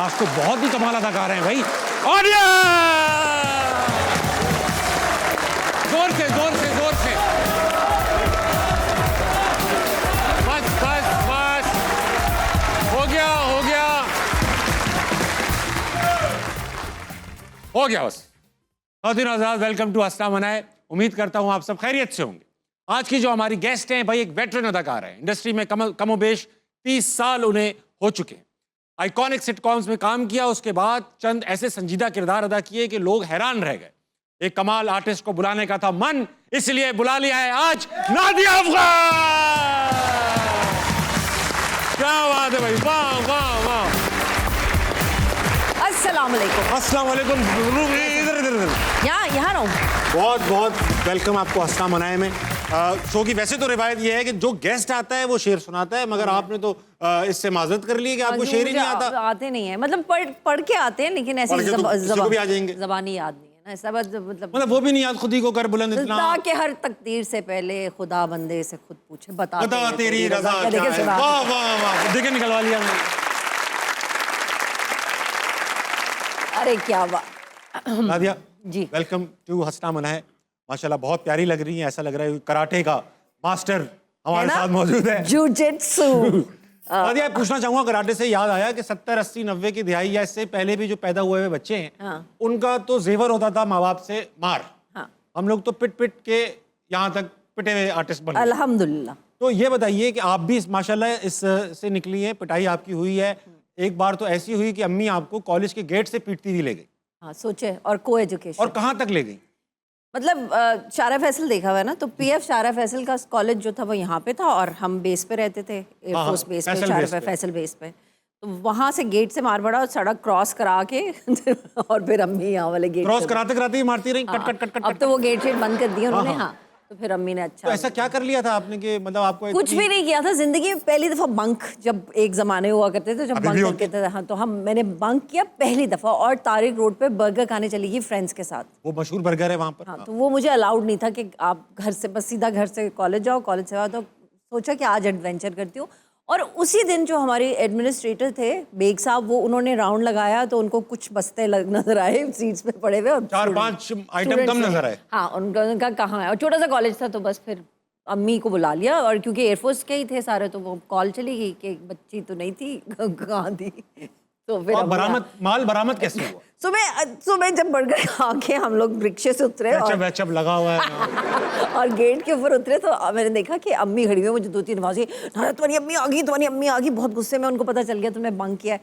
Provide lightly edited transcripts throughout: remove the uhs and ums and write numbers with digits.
आज तो बहुत ही कमाल अदाकार हैं भाई। ऑडियंस जोर से जोर से जोर से। बस बस बस, हो गया हो गया हो गया बस। खातिन आजाद, वेलकम टू हंसना मनाए। उम्मीद करता हूं आप सब खैरियत से होंगे। आज की जो हमारी गेस्ट हैं भाई, एक वेटरन अदाकार है। इंडस्ट्री में कमोबेश 30 साल उन्हें हो चुके हैं। आइकॉनिक सिटकॉम्स में काम किया, उसके बाद चंद ऐसे संजीदा किरदार अदा किए कि लोग हैरान रह गए। एक कमाल आर्टिस्ट को बुलाने का था मन, इसलिए बुला लिया है आज नादिया अफगान। क्या बात है भाई, वाह वाह वाह। अस्सलाम वालेकुम। अस्सलाम वालेकुम। इधर इधर इधर यहाँ रहूँ। बहुत बहुत वेलकम आपको हंसना मनाए में। शो की वैसे तो रिवायत ये है कि जो गेस्ट आता है वो शेर सुनाता है, मगर आपने तो इससे माजरत कर ली है कि आपको शेर ही नहीं आता। आते नहीं है, मतलब पढ़ के आते हैं, लेकिन ऐसे ज़बानी याद नहीं है ना, ऐसा मतलब वो भी नहीं याद, खुद ही को कर बुलंद इतना कि हर तकदीर से पहले खुदा बंदे से खुद पूछे, बता तेरी रज़ा क्या है। वाह वाह वाह, देखे निकलवा लिया मैंने। अरे क्या बात। नादिया जी, वेलकम टू हंसना मनाए। माशाल्लाह बहुत प्यारी लग रही है, ऐसा लग रहा है कराटे का मास्टर हमारे साथ मौजूद है। जुजित्सु। नादिया पूछना चाहूंगा, कराटे से याद आया कि 70, 80, 90 की दिहाई या इससे पहले भी जो पैदा हुए हुए बच्चे हैं, उनका तो जेवर होता था माँ बाप से मार। हम लोग तो पिट पिट के यहाँ तक पिटे हुए आर्टिस्ट बन गए अल्हम्दुलिल्लाह। तो ये बताइए कि आप भी माशाल्लाह इस से निकली है, पिटाई आपकी हुई है। एक बार तो ऐसी हुई कि अम्मी आपको कॉलेज के गेट से पीटती हुई ले गई। हाँ सोचे, और को एजुकेशन। और कहाँ तक ले गई? मतलब शारा फैसल देखा हुआ है ना, तो पीएफ शारा फैसल का कॉलेज जो था वो यहाँ पे था, और हम बेस पे रहते थे, एयरफोर्स बेस पे, शारा फैसल बेस पे। तो वहाँ से गेट से मार पड़ा, सड़क क्रॉस करा के और फिर अम्मी यहाँ वाले गेट क्रॉस कराते कराते ही मारती रही। Cut cut cut cut. अब तो वो गेट शेट बंद कर दिया उन्होंने। हाँ, तो फिर अम्मी ने अच्छा। तो ऐसा क्या कर लिया था आपने कि मतलब आपको कुछ भी नहीं किया था जिंदगी में। पहली दफा बंक, जब एक जमाने हुआ करते थे, जब बंक करते थे, हाँ, तो मैंने बंक किया पहली दफा, और तारिक रोड पे बर्गर खाने चली गई फ्रेंड्स के साथ। वो मशहूर बर्गर है वहाँ पर। हाँ, तो वो मुझे अलाउड नहीं था कि आप घर से बस सीधा घर से कॉलेज जाओ, कॉलेज से आओ। तो सोचा कि आज एडवेंचर करती हूँ। और उसी दिन जो हमारे एडमिनिस्ट्रेटर थे बेग साहब, वो उन्होंने राउंड लगाया तो उनको कुछ बस्ते नजर आए सीट्स पे पड़े हुए, और 4-5 आइटम कम नजर आए। हाँ, उनका कहाँ है, और छोटा सा कॉलेज था। तो बस फिर अम्मी को बुला लिया, और क्योंकि एयरफोर्स के ही थे सारे, तो वो कॉल चली गई कि बच्ची तो नहीं थी, कहाँ थी। तो फिर माल बरामद कैसे हुआ? सुबह जब बर्गर खा के हम लोग रिक्शे से उतरे, और लगा हुआ है और गेट के ऊपर उतरे, तो मैंने देखा कि अम्मी खड़ी हुई है। मुझे 2-3 आवाज़ें, तुम्हारी अम्मी आ गई, तुम्हारी अम्मी आ गई। बहुत गुस्से में, उनको पता चल गया तुमने बंक किया है।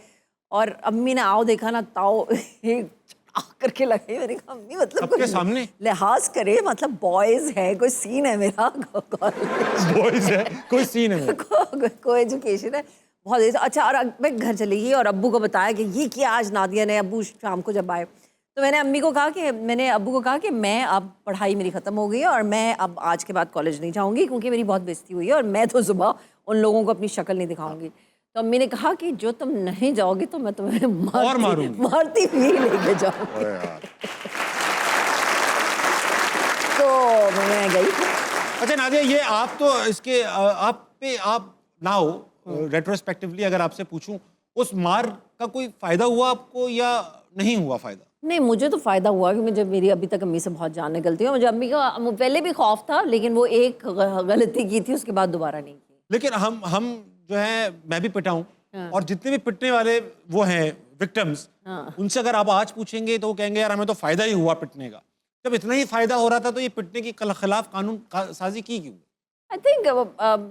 और अम्मी ने आओ देखा ना, ताओ करके लगे। मैंने कहा अम्मी मतलब सबके सामने लिहाज करे, मतलब बॉयज है, कोई सीन है मेरा, बॉयज है, कोई सीन है, कोई एजुकेशन है, बहुत अच्छा। और मैं घर चली गई और अब्बू को बताया कि ये किया आज नादिया ने। अब्बू शाम को जब आए तो मैंने अम्मी को कहा कि मैंने अब्बू को कहा कि मैं अब पढ़ाई मेरी ख़त्म हो गई है, और मैं अब आज के बाद कॉलेज नहीं जाऊँगी, क्योंकि मेरी बहुत बेइज्जती हुई है, और मैं तो सुबह उन लोगों को अपनी शक्ल नहीं दिखाऊंगी। तो अम्मी ने कहा कि जो तुम नहीं जाओगे तो मैं तुम्हें मारती हुई लेके जाऊंगी। तो मैं गई। अच्छा नादिया, ये आप तो इसके आप नाउ रेट्रोस्पेक्टिवली अगर आपसे पूछूं, उस मार का कोई फायदा हुआ आपको या नहीं हुआ फायदा? नहीं, मुझे तो फ़ायदा हुआ कि मुझे, मेरी अभी तक अम्मी से बहुत जान निकलती है। मुझे अम्मी का पहले भी खौफ था, लेकिन वो एक गलती की थी, उसके बाद दोबारा नहीं की। लेकिन हम जो है, मैं भी पिटा हूँ, और जितने भी पिटने वाले वो हैं विक्टिम्स, उनसे अगर आप आज पूछेंगे तो वो कहेंगे यार हमें तो फायदा ही हुआ पिटने का। जब इतना ही फायदा हो रहा था तो ये पिटने के खिलाफ कानून साजी की क्यों? आई थिंक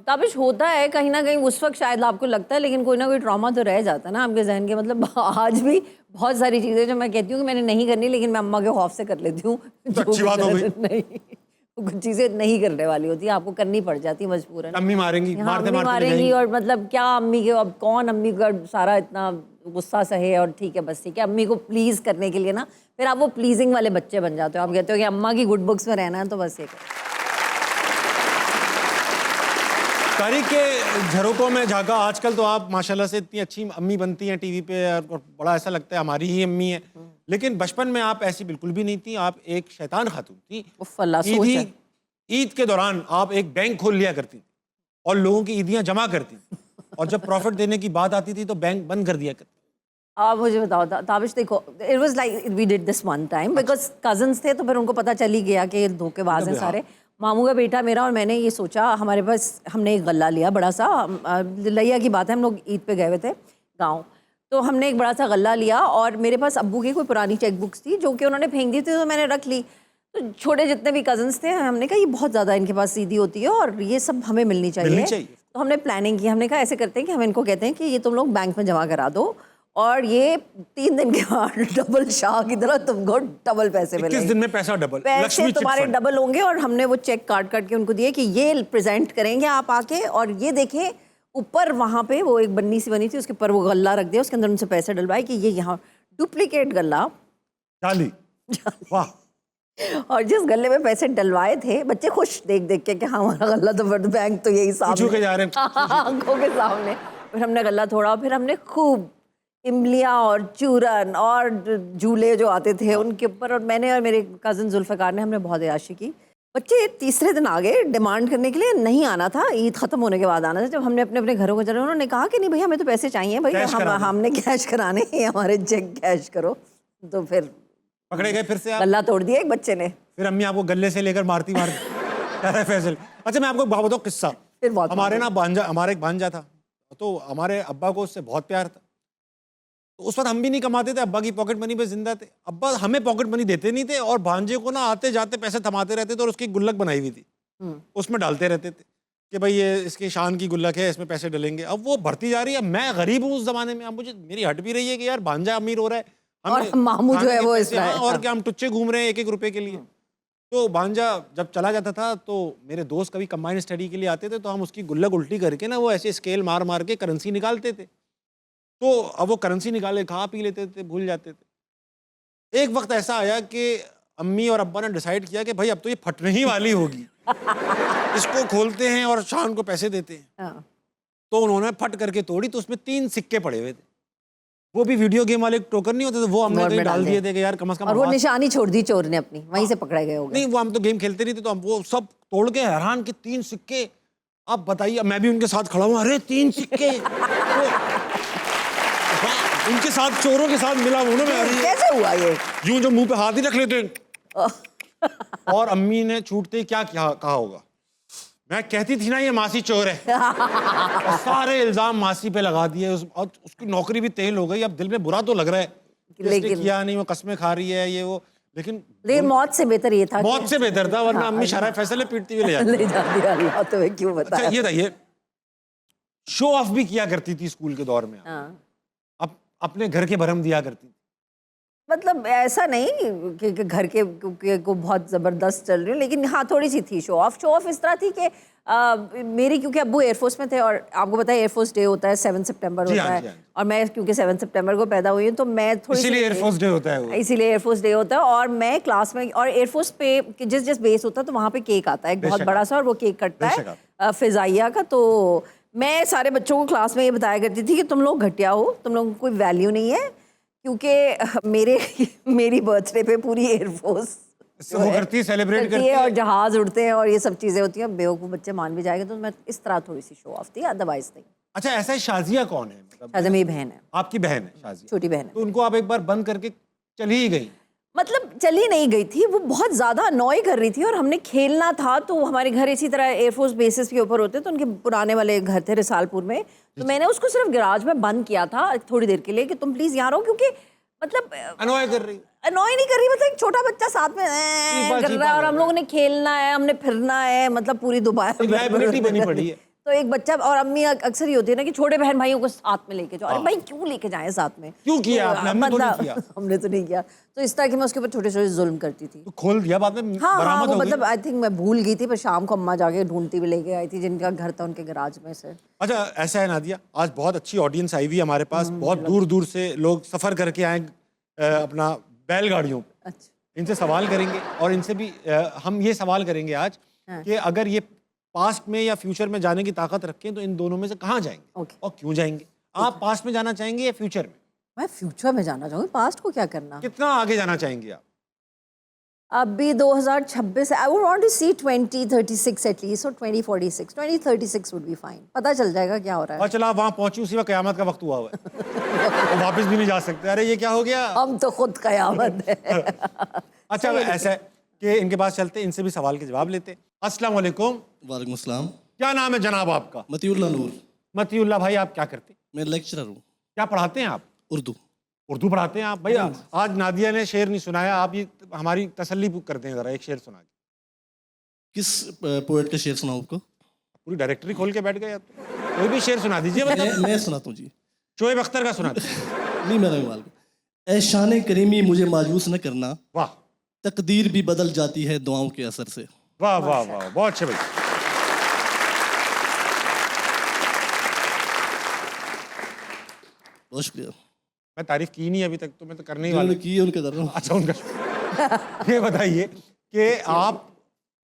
ताबिश होता है कहीं ना कहीं उस वक्त, शायद आपको लगता है, लेकिन कोई ना कोई ट्रॉमा तो रह जाता है ना आपके जहन के। मतलब आज भी बहुत सारी चीज़ें जो मैं कहती हूँ कि मैंने नहीं करनी, लेकिन मैं अम्मा के खौफ से कर लेती हूँ। तो अच्छी बात हो गई। नहीं, कुछ चीज़ें नहीं करने वाली होती, आपको करनी पड़ जाती है मजबूरन। अम्मी मारेंगी, मारेंगी, और मतलब क्या अम्मी के, अब कौन अम्मी का सारा इतना गुस्सा सहे। और ठीक है, बस ठीक है, अम्मी को प्लीज़ करने के लिए ना, फिर आप वो प्लीजिंग वाले बच्चे बन जाते हो। आप कहते हो कि अम्मा की गुड बुक्स में रहना है, तो बस ये करो। तारीख के झरोकों में झांका, आजकल तो आप माशाल्लाह से इतनी अच्छी अम्मी बनती हैं टीवी पे, और बड़ा ऐसा लगता है हमारी ही अम्मी है। लेकिन बचपन में आप ऐसी बिल्कुल भी नहीं थी, आप एक शैतान खातून थी। ईद के दौरान आप एक बैंक खोल लिया करती और लोगों की ईदियां जमा करती, और जब प्रॉफिट देने की बात आती थी तो बैंक बंद कर दिया करती। आप मुझे बताओ ताबिश, देखो it was like we did this one time because cousins थे, तो फिर उनको पता चल ही गया कि ये धोखेबाज हैं सारे। मामू का बेटा मेरा और मैंने ये सोचा, हमारे पास हमने एक गल्ला लिया बड़ा सा, लिया की बात है, हम लोग ईद पे गए हुए थे गाँव, तो हमने एक बड़ा सा गल्ला लिया और मेरे पास अब्बू की कोई पुरानी चेक बुक्स थी जो कि उन्होंने फेंक दी थी, तो मैंने रख ली। तो छोटे जितने भी कजन्स थे, हमने कहा ये बहुत ज़्यादा इनके पास सीधी होती है और ये सब हमें मिलनी चाहिए। तो हमने प्लानिंग की, हमने कहा ऐसे करते हैं कि हम इनको कहते हैं कि ये तुम लोग बैंक में जमा करा दो और ये 3 दिन के बाद डबल शाह की तरह तुमको डबल पैसे मिलेंगे। 21 दिन में पैसा डबल, पैसे तुम्हारे डबल होंगे। और हमने वो चेक काट काट के उनको दिए कि ये प्रेजेंट करेंगे आप आके, और ये देखें ऊपर वहाँ पे वो एक बन्नी सी बनी थी, उसके ऊपर वो गल्ला रख दिया, उसके अंदर उनसे पैसे डलवाए कि ये यहाँ डुप्लीकेट गल्ला जाली। वाह। और जिस गल्ले में पैसे डलवाए थे, बच्चे खुश देख देख के कि हाँ हमारा गल्ला तो वर्ल्ड बैंक तो यही सामने के जा रहे हैं आंखों के सामने। फिर हमने गल्ला तोड़ा, फिर हमने खूब इमलियाँ और चूरन और झूले जो आते थे उनके ऊपर, और मैंने और मेरे कज़न जुल्फ़िकार ने हमने बहुत अय्याशी की। बच्चे तीसरे दिन आ गए डिमांड करने के लिए, नहीं आना था, ईद ख़त्म होने के बाद आना था। जब हमने अपने अपने घरों को चले, उन्होंने कहा कि नहीं भैया हमें तो पैसे चाहिए भाई, हमने कैश कराने, हमारे चेक कैश करो। तो फिर पकड़े गए फिर से आप? गल्ला तोड़ दिया एक बच्चे ने। फिर अम्मी आपको गले से लेकर मारती फैसल। अच्छा मैं आपको एक बात बताऊं, किस्सा। हमारे ना भांजा, हमारा एक भांजा था, तो हमारे अब्बा को उससे बहुत प्यार था। तो उस वक्त हम भी नहीं कमाते थे, अब्बा की पॉकेट मनी पे जिंदा थे। अब्बा हमें पॉकेट मनी देते नहीं थे और भांजे को ना आते जाते पैसे थमाते रहते थे, और उसकी गुल्लक बनाई हुई थी, उसमें डालते रहते थे कि भाई ये इसकी शान की गुल्लक है, इसमें पैसे डलेंगे। अब वो बढ़ती जा रही है, मैं गरीब हूँ उस जमाने में, अब मुझे मेरी हट भी रही है कि यार भांजा अमीर हो रहा है और मामू जो है वो और क्या हम टुच्चे घूम रहे हैं 1-1 रुपए के लिए। तो भांजा जब चला जाता था तो मेरे दोस्त कभी कंबाइंड स्टडी के लिए आते थे, तो हम उसकी गुल्लक उल्टी करके ना वो ऐसे स्केल मार मार के करेंसी निकालते थे। तो अब वो करेंसी निकाले खा पी लेते थे, भूल जाते थे। एक वक्त ऐसा आया कि अम्मी और अब्बा ने डिसाइड किया कि भाई अब तो ये फटने ही वाली होगी, इसको खोलते हैं और शान को पैसे देते हैं। तो उन्होंने फट करके तोड़ी, तो उसमें 3 सिक्के पड़े हुए थे, वो भी वीडियो गेम वाले टोकन नहीं होते थे, वो हमने कहीं डाल दिए थे कि यार कम से कम। और वो निशानी छोड़ दी चोर ने अपनी, वहीं से पकड़े गए होंगे। नहीं वो हम तो गेम खेलते नहीं थे, तो हम वो सब तोड़ के हैरान कि 3 सिक्के। आप बताइए, मैं भी उनके साथ खड़ा हूँ, अरे 3 सिक्के। उनके साथ चोरों के साथ मिला हूँ ना मैं। कैसे हुआ ये? यूं जो मुंह पे हाथ ही रख लेते हैं। और अम्मी ने छूटते ही क्या कहा होगा, मैं कहती थी ना ये मासी चोर है। और सारे इल्जाम मासी पे लगा दिए, और उसकी नौकरी भी तेल हो गई। अब दिल में बुरा तो लग रहा है, लेकिन किया नहीं, वो कस्में खा रही है ये वो, लेकिन मौत से बेहतर ये था, मौत से बेहतर था, वरना अम्मी शराब फैसले पीटती हुई ले जाती। अल्लाह तुम्हें क्यों बताया। अच्छा ये बताइए, शो ऑफ भी किया करती थी स्कूल के दौर में, अपने घर के भरम दिया करती थी? मतलब ऐसा नहीं कि घर के को बहुत ज़बरदस्त चल रही हूँ, लेकिन हाँ थोड़ी सी थी शो ऑफ। शो ऑफ इस तरह थी कि मेरी, क्योंकि अब्बू एयरफोर्स में थे और आपको पता है एयरफोर्स डे होता है 7 सितंबर होता है, और मैं क्योंकि 7 सितंबर को पैदा हुई हूँ तो मैं थोड़ी, इसीलिए एयरफोर्स डे होता है वो। इसीलिए एयरफोर्स डे होता है। और मैं क्लास में, और एयरफोर्स पे जिस बेस होता है तो वहाँ पे केक आता है एक बहुत बड़ा सा, और वो केक कटता है फिजाइया का। तो मैं सारे बच्चों को क्लास में ये बताया करती थी कि तुम लोग घटिया हो, तुम लोगों को कोई वैल्यू नहीं है, क्योंकि मेरी बर्थडे पे पूरी एयरफोर्स वो करती है, सेलिब्रेट करती है, और जहाज उड़ते हैं और ये सब चीजें होती हैं। बेवकूफ बच्चे मान भी जाएंगे, तो मैं इस तरह थोड़ी सी शो ऑफ थी, अदरवाइज नहीं। अच्छा ऐसा है, शाजिया कौन है? शाजिया मेरी बहन है। आपकी बहन है शाजिया? छोटी बहन है। तो उनको आप एक बार बंद करके चली ही गई? मतलब चली नहीं गई थी, वो बहुत ज़्यादा अनॉय कर रही थी, और हमने खेलना था, तो हमारे घर इसी तरह एयरफोर्स बेसिस के ऊपर होते, तो उनके पुराने वाले घर थे रिसालपुर में, तो मैंने उसको सिर्फ गैराज में बंद किया था थोड़ी देर के लिए कि तुम प्लीज़ यहाँ रहो, क्योंकि मतलब अनॉय कर रही, अनॉय नहीं कर रही, मतलब एक छोटा बच्चा साथ में कर रहा है, और हम लोगों ने खेलना है, हमने फिरना है, मतलब पूरी दोबारा बनी पड़ी है। तो एक बच्चा, और अम्मी अक्सर ही होती है ना कि छोटे बहन भाइयों को साथ में लेके जाओ। अरे भाई क्यों लेके जाएं साथ में? क्यों किया आपने? हमने तो नहीं किया। हमने तो नहीं किया। तो इस तरह के मैं उसके ऊपर छोटे छोटे जुल्म करती थी। तो खोल दिया बाद में? हाँ, वो मतलब आई थिंक मैं भूल गई थी, पर शाम को अम्मा जाके ढूंढती हुई लेके आई थी, जिनका घर था उनके गैराज में से। अच्छा ऐसा है नादिया, आज बहुत अच्छी ऑडियंस आई हुई है हमारे पास, बहुत दूर दूर से लोग सफर करके आए अपना बैलगाड़ियों पे। अच्छा, इनसे सवाल करेंगे, और इनसे भी हम ये सवाल करेंगे आज कि अगर ये पास्ट में या फ्यूचर में जाने की ताकत रखें तो इन दोनों में से कहाँ जाएंगे और क्यों जाएंगे? आप पास्ट में जाना चाहेंगे या फ्यूचर में? मैं फ्यूचर में जाना चाहूँगी, पास्ट को क्या करना। कितना आगे जाना चाहेंगे आप? अभी 2026 I would want to see 2036 at least, और 2046, 2036 वुड बी फाइन। पता चल जाएगा क्या हो रहा है। और चला आप वहां पहुंची, उसी वक्त कयामत का वक्त हुआ हुआ है। तो वापस भी नहीं जा सकते। अरे ये क्या हो गया। हम तो खुद कयामत है। अच्छा ऐसा है कि इनके पास चलते, इनसे भी सवाल के जवाब लेते। अस्सलाम वालेकुम। वालेकुम अस्सलाम। क्या नाम है जनाब आपका? मतीउल्लाह नूर। मतीउल्लाह भाई, आप क्या करते? मैं लेक्चरर हूँ, क्या पढ़ाते हैं आप? उर्दू। उर्दू पढ़ाते हैं आप? भाई आज नादिया ने शेर नहीं सुनाया, आप ये हमारी तसल्ली करते हैं, जरा एक शेर सुना के। किस पोएट का शेर सुनाऊँ आपको? पूरी डायरेक्टरी खोल के बैठ गए आप तो। कोई भी शेर सुना दीजिए। मतलब मैं सुनाता हूँ जी। शोएब अख्तर का सुना दीजिए। नहीं मेरा इकबाल का। ऐ शान करीमी मुझे मायूस न करना, वाह तकदीर भी बदल जाती है दुआओं के असर से। वाह वाह वाह, बहुत अच्छे भाई। बहुत शुक्रिया। मैं तारीफ की नहीं अभी तक, तो मैं तो करने ही वाला जिन्होंने की है उनका कर रहा हूँ। अच्छा उनका। ये बताइए कि आप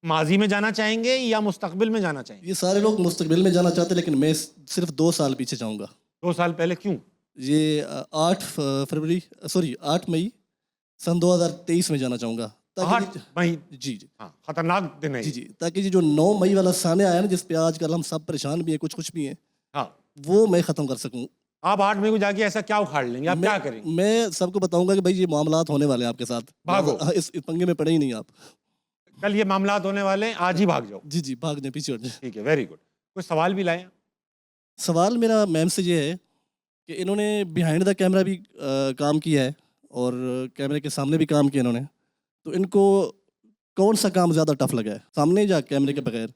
माजी में जाना चाहेंगे या मुस्तकबिल में जाना चाहेंगे? ये सारे लोग मुस्तकबिल में जाना चाहते हैं, लेकिन मैं सिर्फ 2 साल पीछे जाऊँगा। 2 साल पहले क्यों? ये 8 मई सन 2023 में जाना चाहूँगा। 8 मई? जी जी हाँ, खतरनाक दिन है जी ये। जी, ताकि ये जो 9 मई वाला साने आया ना, जिस पे आजकल हम सब परेशान भी हैं, कुछ भी हैं, हाँ, वो मैं ख़त्म कर सकूँ। आप 8 मई को जाके ऐसा क्या उखाड़ लेंगे? आप क्या करेंगे? मैं सबको बताऊंगा कि भाई ये मामलात होने वाले हैं आपके साथ, भागो। इस पंगे में पड़े ही नहीं आप। कल ये मामलात होने वाले हैं, आज ही भाग जाओ। जी जी, भाग जाए, पीछे हट जाए। ठीक है, वेरी गुड। कुछ सवाल भी लाए? सवाल मेरा मैम से ये है कि इन्होंने बिहाइंड द कैमरा भी काम किया है और कैमरे के सामने भी काम किया इन्होंने, तो इनको कौन सा काम ज़्यादा टफ लगा है, सामने या कैमरे के बगैर?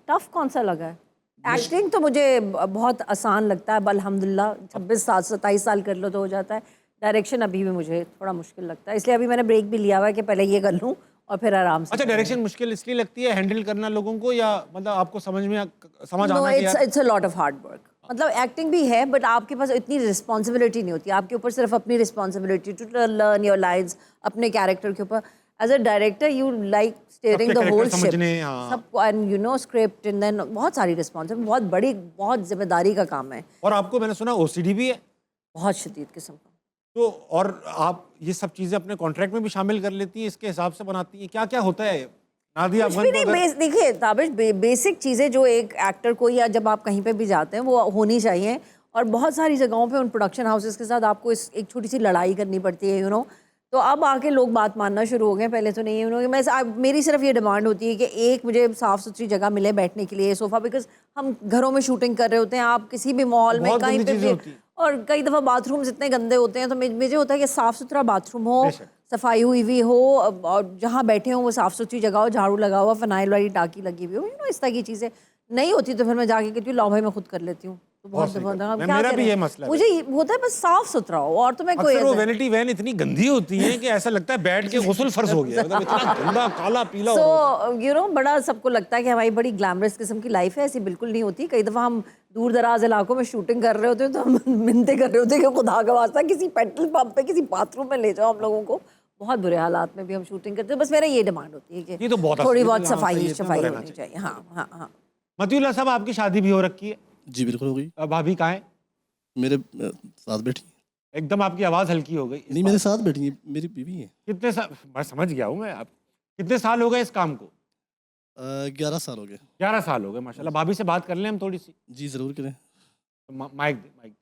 टफ कौन सा लगा है? एक्टिंग तो मुझे बहुत आसान लगता है, अल्हम्दुलिल्लाह 26 साल 27 साल कर लो तो हो जाता है। डायरेक्शन अभी भी मुझे थोड़ा मुश्किल लगता है, इसलिए अभी मैंने ब्रेक भी लिया हुआ है कि पहले ये कर लूँ और फिर आराम से। अच्छा, डायरेक्शन मुश्किल इसलिए लगती है हैंडल करना लोगों को, या मतलब आपको समझ आना कि यार it's a lot of hard work. मतलब एक्टिंग भी है, बट आपके पास इतनी रिस्पॉन्सिबिलिटी नहीं होती। आपके ऊपर सिर्फ अपनी responsibility to learn your lines, अपने कैरेक्टर के ऊपर। As a director you like steering the सबके होल character समझने, हाँ। सबको, and you know script, and then बहुत सारी रिस्पॉन्सिबिलिटी, बहुत बड़ी, बहुत जिम्मेदारी का काम है। और आपको मैंने सुना ओसीडी भी है। बहुत शदीद किस्म का। तो और आप ये सब चीजें अपने कॉन्ट्रैक्ट में भी शामिल कर लेती हैं, इसके हिसाब से बनाती हैं? क्या क्या होता है नादिया कुछ अफगान भी को नहीं। अगर- देखिए ताबिश, बेसिक चीज़ें जो एक एक्टर को, या जब आप कहीं पे भी जाते हैं, वो होनी चाहिए। और बहुत सारी जगहों पे उन प्रोडक्शन हाउसेस के साथ आपको एक छोटी सी लड़ाई करनी पड़ती है, यू नो। तो अब आके लोग बात मानना शुरू हो गए, पहले तो नहीं। यू नो, मेरी सिर्फ ये डिमांड होती है कि एक मुझे साफ़ सुथरी जगह मिले बैठने के लिए, सोफ़ा, बिकॉज हम घरों में शूटिंग कर रहे होते हैं, आप किसी भी मॉल में बहुत कहीं गंदी पे चीज़ें भी, होती हैं। और कई दफ़ा बाथरूम्स इतने गंदे होते हैं, तो मुझे होता है कि साफ़ सुथरा बाथरूम हो, बेशक। सफाई हुई हुई हो, और जहाँ बैठे हो वो साफ़ सुथरी जगह हो, झाड़ू लगा हुआ, फिनाइल वाली टाकी लगी हुई हो, यू नो, इस तरह की चीज़ें नहीं होती तो फिर मैं जाके कहती हूँ लाओ भाई मैं खुद कर लेती हूँ। तो बहुत सही दफ़ा बात है। क्या मेरा भी करें? ये मसला है। मुझे होता है बस साफ़ सुथरा हो, और तो मैं कोई अक्सर वो ऐसा- वैनिटी वैन इतनी गंदी होती है कि ऐसा लगता है बैठ के गुस्ल फर्ज हो गया, मतलब इतना गंदा काला पीला हो रहा होता है। सो यू नो, बड़ा सबको लगता है कि हमारी बड़ी ग्लैमरस किस्म की लाइफ है, ऐसी बिल्कुल नहीं होती। कई दफ़ा हम दूर दराज इलाकों में शूटिंग कर रहे होते हैं, तो हम मिन्नतें कर रहे होते हैं कि खुदा का वास्ता किसी पेट्रोल पंप पे, किसी बाथरूम में ले जाओ हम लोगों को। बहुत बुरे हालात में भी हम शूटिंग करते हैं। बस मेरा ये डिमांड होती है ये कि तो बहुत थोड़ी असली, बहुत हाँ, सही है, सफाई इतना सफाई रहना होनी चाहिए। हाँ हाँ हाँ। मतीउल्लाह साहब, आपकी शादी भी हो रखी है? जी बिल्कुल हो गई। भाभी कहाँ है? मेरे साथ बैठी। एकदम आपकी आवाज़ हल्की हो गई। इस नहीं, मेरे साथ बैठी है, मेरी बीवी है। कितने साल, मैं समझ गया हूँ मैं। आप कितने साल हो गए इस काम को? 11 साल हो गए। 11 साल हो गए, माशाल्लाह। भाभी से बात कर लें हम थोड़ी सी। जी ज़रूर करें। माइक दे, माइक।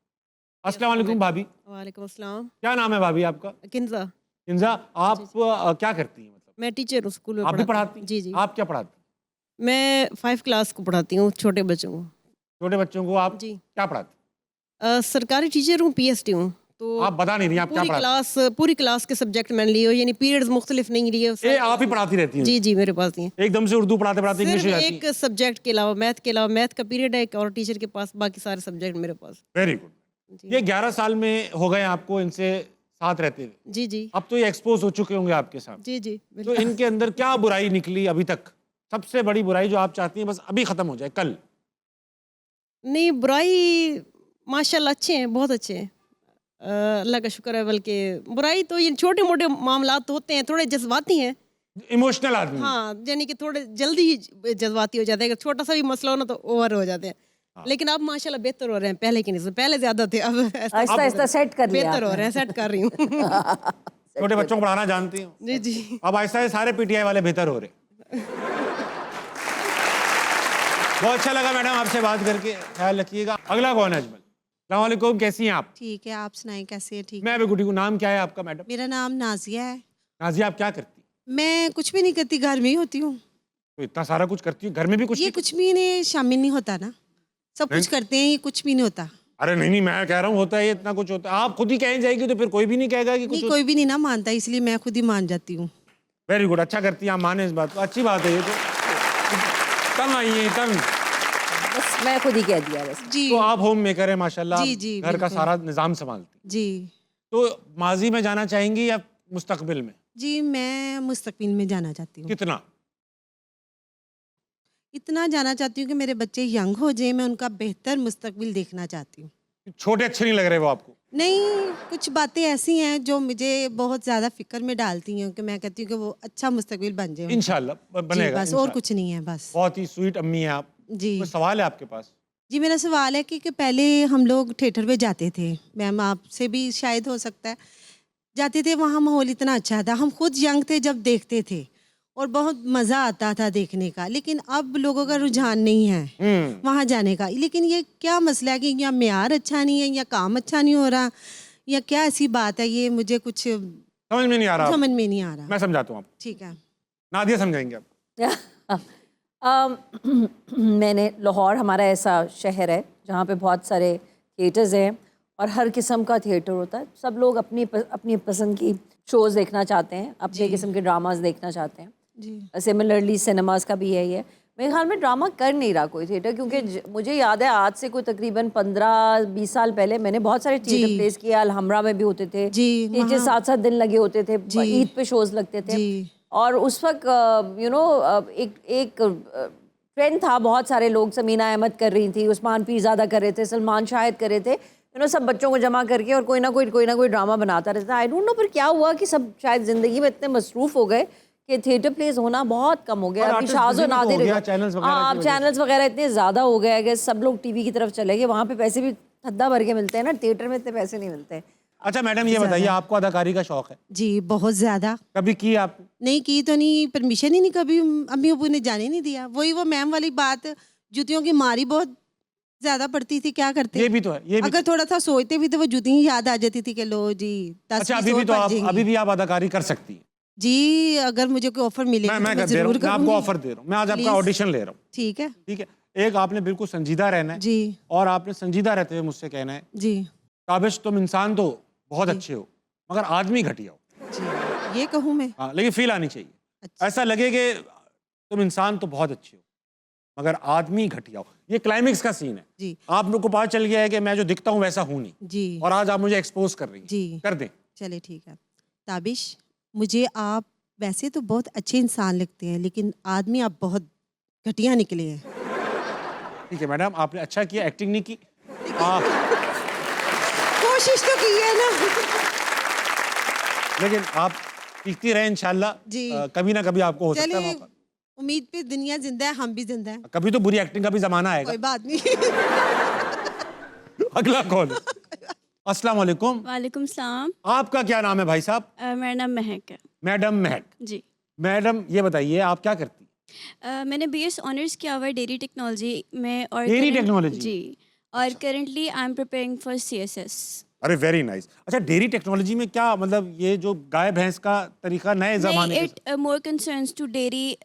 अस्सलाम वालेकुम भाभी। वालेकुम अस्सलाम। क्या नाम है भाभी आपका? किन्जा, इंजा। आप क्या करती हैं? मतलब मैं टीचर हूँ, स्कूल में आप भी पढ़ाती पढ़ाती हूँ। हैं? जी जी, आप क्या पढ़ाती हैं? मैं 5 क्लास को पढ़ाती हूँ, छोटे बच्चों को। छोटे बच्चों को आप जी। क्या पढ़ाती हैं? सरकारी टीचर हूँ, पीएसटी हूँ। तो आप बता नहीं रही आप क्या पढ़ाती पूरी क्लास के सब्जेक्ट मैंने लिए हो, यानी पीरियड्स मुख्तलिफ नहीं लिए हो। हैं? ये आप ही पढ़ाती रहती हैं? जी जी, मेरे पास नहीं है। एकदम से उर्दू पढ़ाते पढ़ाते इंग्लिश सिर्फ हो जाती एक सब्जेक्ट के अलावा, मैथ का पीरियड है एक और टीचर के पास, बाकी सारे सब्जेक्ट मेरे पास। Very good. जी। ये 11 साल में हो गए आपको इनसे साथ रहते हुए। जी जी अब तो ये एक्सपोज हो चुके होंगे आपके साथ। जी जी, तो बिल्कुल। इनके अंदर क्या बुराई निकली अभी तक? सबसे बड़ी बुराई जो आप चाहती हैं बस अभी खत्म हो जाए, कल? नहीं, बुराई माशाल्लाह अच्छे हैं, बहुत अच्छे हैं। अल्लाह का शुक्र है। बल्कि बुराई तो ये छोटे मोटे मामलात तो होते हैं, थोड़े जज्बाती हैं। इमोशनल आदमी। हाँ, यानी कि थोड़े जल्दी ही जज्बाती हो जाते हैं। अगर छोटा सा भी मसला हो ना तो ओवर हो जाते हैं। लेकिन अब माशाल्लाह बेहतर हो रहे हैं, पहले की नहीं। पहले ज्यादा थे, अब आहिस्ता आहिस्ता सेट कर लिया बेहतर हो रहे हैं, सेट कर रही हूँ। छोटे बच्चों को पढ़ाना जानती हूँ। जी जी। अब आहिस्ता आहिस्ता सारे पीटीआई वाले बेहतर हो रहे। बहुत अच्छा लगा मैडम आपसे बात करके, ख्याल रखिएगा। अगला कौन है अजमल? अस्सलाम वालेकुम, कैसी हैं आप? ठीक है, आप सुनाएं कैसे है? ठीक। मैं भी गुडी हूँ। नाम क्या है आपका मैडम? मेरा नाम नाजिया है। नाजिया, आप क्या करती? मैं कुछ भी नहीं करती, घर में ही होती हूँ। तो इतना सारा कुछ करती हूँ, घर में भी कुछ ये नहीं? कुछ भी नहीं शामिल नहीं होता ना, सब कुछ करते हैं, ये कुछ भी नहीं होता। अरे नहीं नहीं, मैं कह रहा हूँ होता है, ये इतना कुछ होता है। आप खुद ही कहीं जाएगी तो फिर कोई भी नहीं कहेगा कि नहीं, कुछ। कोई भी नहीं ना मानता, इसलिए मैं खुद ही मान जाती हूँ। वेरी गुड, अच्छा करती हैं आप, माने इस बात को, अच्छी बात है ये तो। तंग आई है तंग। बस मैं खुद ही कह दिया बस। जी तो आप होम मेकर है माशाल्लाह, जी, जी, घर का बिल्कुल। सारा निजाम संभालती। जी तो माजी में जाना चाहेंगी या मुस्तकबिल में? जी, मैं मुस्तकबिल में जाना चाहती हूँ। कितना? इतना जाना चाहती हूँ कि मेरे बच्चे यंग हो जाए, मैं उनका बेहतर मुस्तकबिल देखना चाहती हूँ। छोटे अच्छे नहीं लग रहे वो आपको? नहीं, कुछ बातें ऐसी हैं जो मुझे बहुत ज़्यादा फिक्र में डालती हैं कि मैं कहती हूँ कि वो अच्छा मुस्तकबिल बन जाए। इंशाल्लाह जी, बनेगा। बस और इंशाल्लाह। कुछ नहीं है बस। बहुत ही स्वीट अम्मी है आप। जी कोई सवाल है आपके पास? जी, मेरा सवाल है कि पहले हम लोग थिएटर पे जाते थे, मैम आपसे भी शायद हो सकता है, जाते थे, वहाँ माहौल इतना अच्छा था, हम खुद यंग थे जब देखते थे और बहुत मज़ा आता था देखने का, लेकिन अब लोगों का रुझान नहीं है वहाँ जाने का। लेकिन ये क्या मसला है कि या मेयार अच्छा नहीं है या काम अच्छा नहीं हो रहा या क्या ऐसी बात है, ये मुझे कुछ समझ में नहीं आ रहा? समझ में नहीं आ रहा। मैं समझाता हूँ आपको। ठीक है। नादिया समझाएंगे आप। मैंने लाहौर हमारा ऐसा शहर है जहाँ पे बहुत सारे थिएटर्स हैं और हर किस्म का थिएटर होता है। सब लोग अपनी पसंद की शोज़ देखना चाहते हैं, अपने किस्म के ड्रामास देखना चाहते हैं। जी सिमिलरली सिनेमास का भी है ये। मेरे ख्याल में ड्रामा कर नहीं रहा कोई थिएटर, क्योंकि मुझे याद है आज से कोई तकरीबन 15-20 साल पहले मैंने बहुत सारे थिएटर प्लेस किए। अलहमरा में भी होते थे, जी, नीचे 7-7 दिन लगे होते थे, जी। ईद पे शोज़ लगते थे। जी। और उस वक्त एक ट्रेंड था, बहुत सारे लोग, समीना अहमद कर रही थी, उस्मान पीरज़ादा कर रहे थे, सलमान शाहिद कर रहे थे, सब बच्चों को जमा करके और कोई ना कोई ड्रामा बनाता रहता था। आई डोंट नो फिर क्या हुआ कि सब शायद ज़िंदगी में इतने मसरूफ़ हो गए कि थिएटर प्लेस होना बहुत कम हो गया। और अभी artist शाज़ो busy भी तो हो नादिर, गया, channels वगैरह की हाँ, वजह से। चैनल्स वगैरह इतने ज़्यादा हो गए कि सब लोग टीवी की तरफ चले गए, वहाँ पे पैसे भी हद्दा भर के मिलते हैं ना, थिएटर में इतने पैसे नहीं मिलते। अच्छा मैडम, ये बताइए, आपको अदाकारी का शौक है? जी, बहुत ज़्यादा। कभी की आपने? नहीं की तो नहीं, परमिशन ही नहीं कभी अम्मी अबू ने जाने नहीं दिया। वही वो मैम वाली बात, जूतियों की मारी बहुत ज्यादा पड़ती थी, क्या करते। ये भी तो है, ये भी। अगर थोड़ा सा सोचते भी तो वो जूती ही याद आ जाती थी कि लो जी 10 अच्छा, अभी भी तो आप, अभी भी आप अदाकारी कर सकती हैं? जी, अगर मुझे कोई ऑफर मिलेगा मैं तो कर दे रहा हूँ, जरूर मैं आपको करूँगी। ऑफर दे रहा हूँ, मैं आज आपका Please। ऑडिशन ले रहा हूँ। ठीक है ठीक है, एक आपने बिल्कुल संजीदा रहना है जी और आपने संजीदा रहते हुए मुझसे कहना है, जी काबिश तुम इंसान तो बहुत अच्छे हो मगर आदमी घटिया हो। जी, ये कहूँ मैं। हाँ, लेकिन फील आनी चाहिए, अच्छा। ऐसा लगे कि तुम इंसान तो बहुत अच्छे हो मगर आदमी घटिया हो। ये क्लाइमेक्स का सीन है। जी आप लोग को पता चल गया है कि मैं जो दिखता हूँ वैसा हूँ नहीं, जी और आज आप मुझे एक्सपोज कर रही हैं। जी कर दें। चले ठीक है। ताबिश, मुझे आप वैसे तो बहुत अच्छे इंसान लगते हैं, लेकिन आदमी आप बहुत घटिया निकले हैं। ठीक है मैडम, आपने अच्छा किया, एक्टिंग नहीं की। कोशिश तो की है ना। लेकिन आप सीखती रहे इंशाल्लाह। जी। कभी ना कभी आपको हो सकता है चले, मौका। उम्मीद पे दुनिया जिंदा है, हम भी जिंदा हैं। कभी तो बुरी एक्टिंग का भी जमाना आएगा। कोई बात नहीं। अगला कौन है? अस्सलाम वालेकुम। वालेकुम सलाम। आपका क्या नाम है भाई साहब? मेरा नाम महक है। मैडम महक। जी। मैडम ये बताइए, आप क्या करती? मैंने बीएस ऑनर्स किया हुआ है डेयरी टेक्नोलॉजी में और Dairy technology? जी, और currently I am preparing for CSS. अरे वेरी नाइस। अच्छा, डेयरी टेक्नोलॉजी में क्या मतलब, ये जो गाय भैंस का तरीका नए जमाने के it more concerns to dairy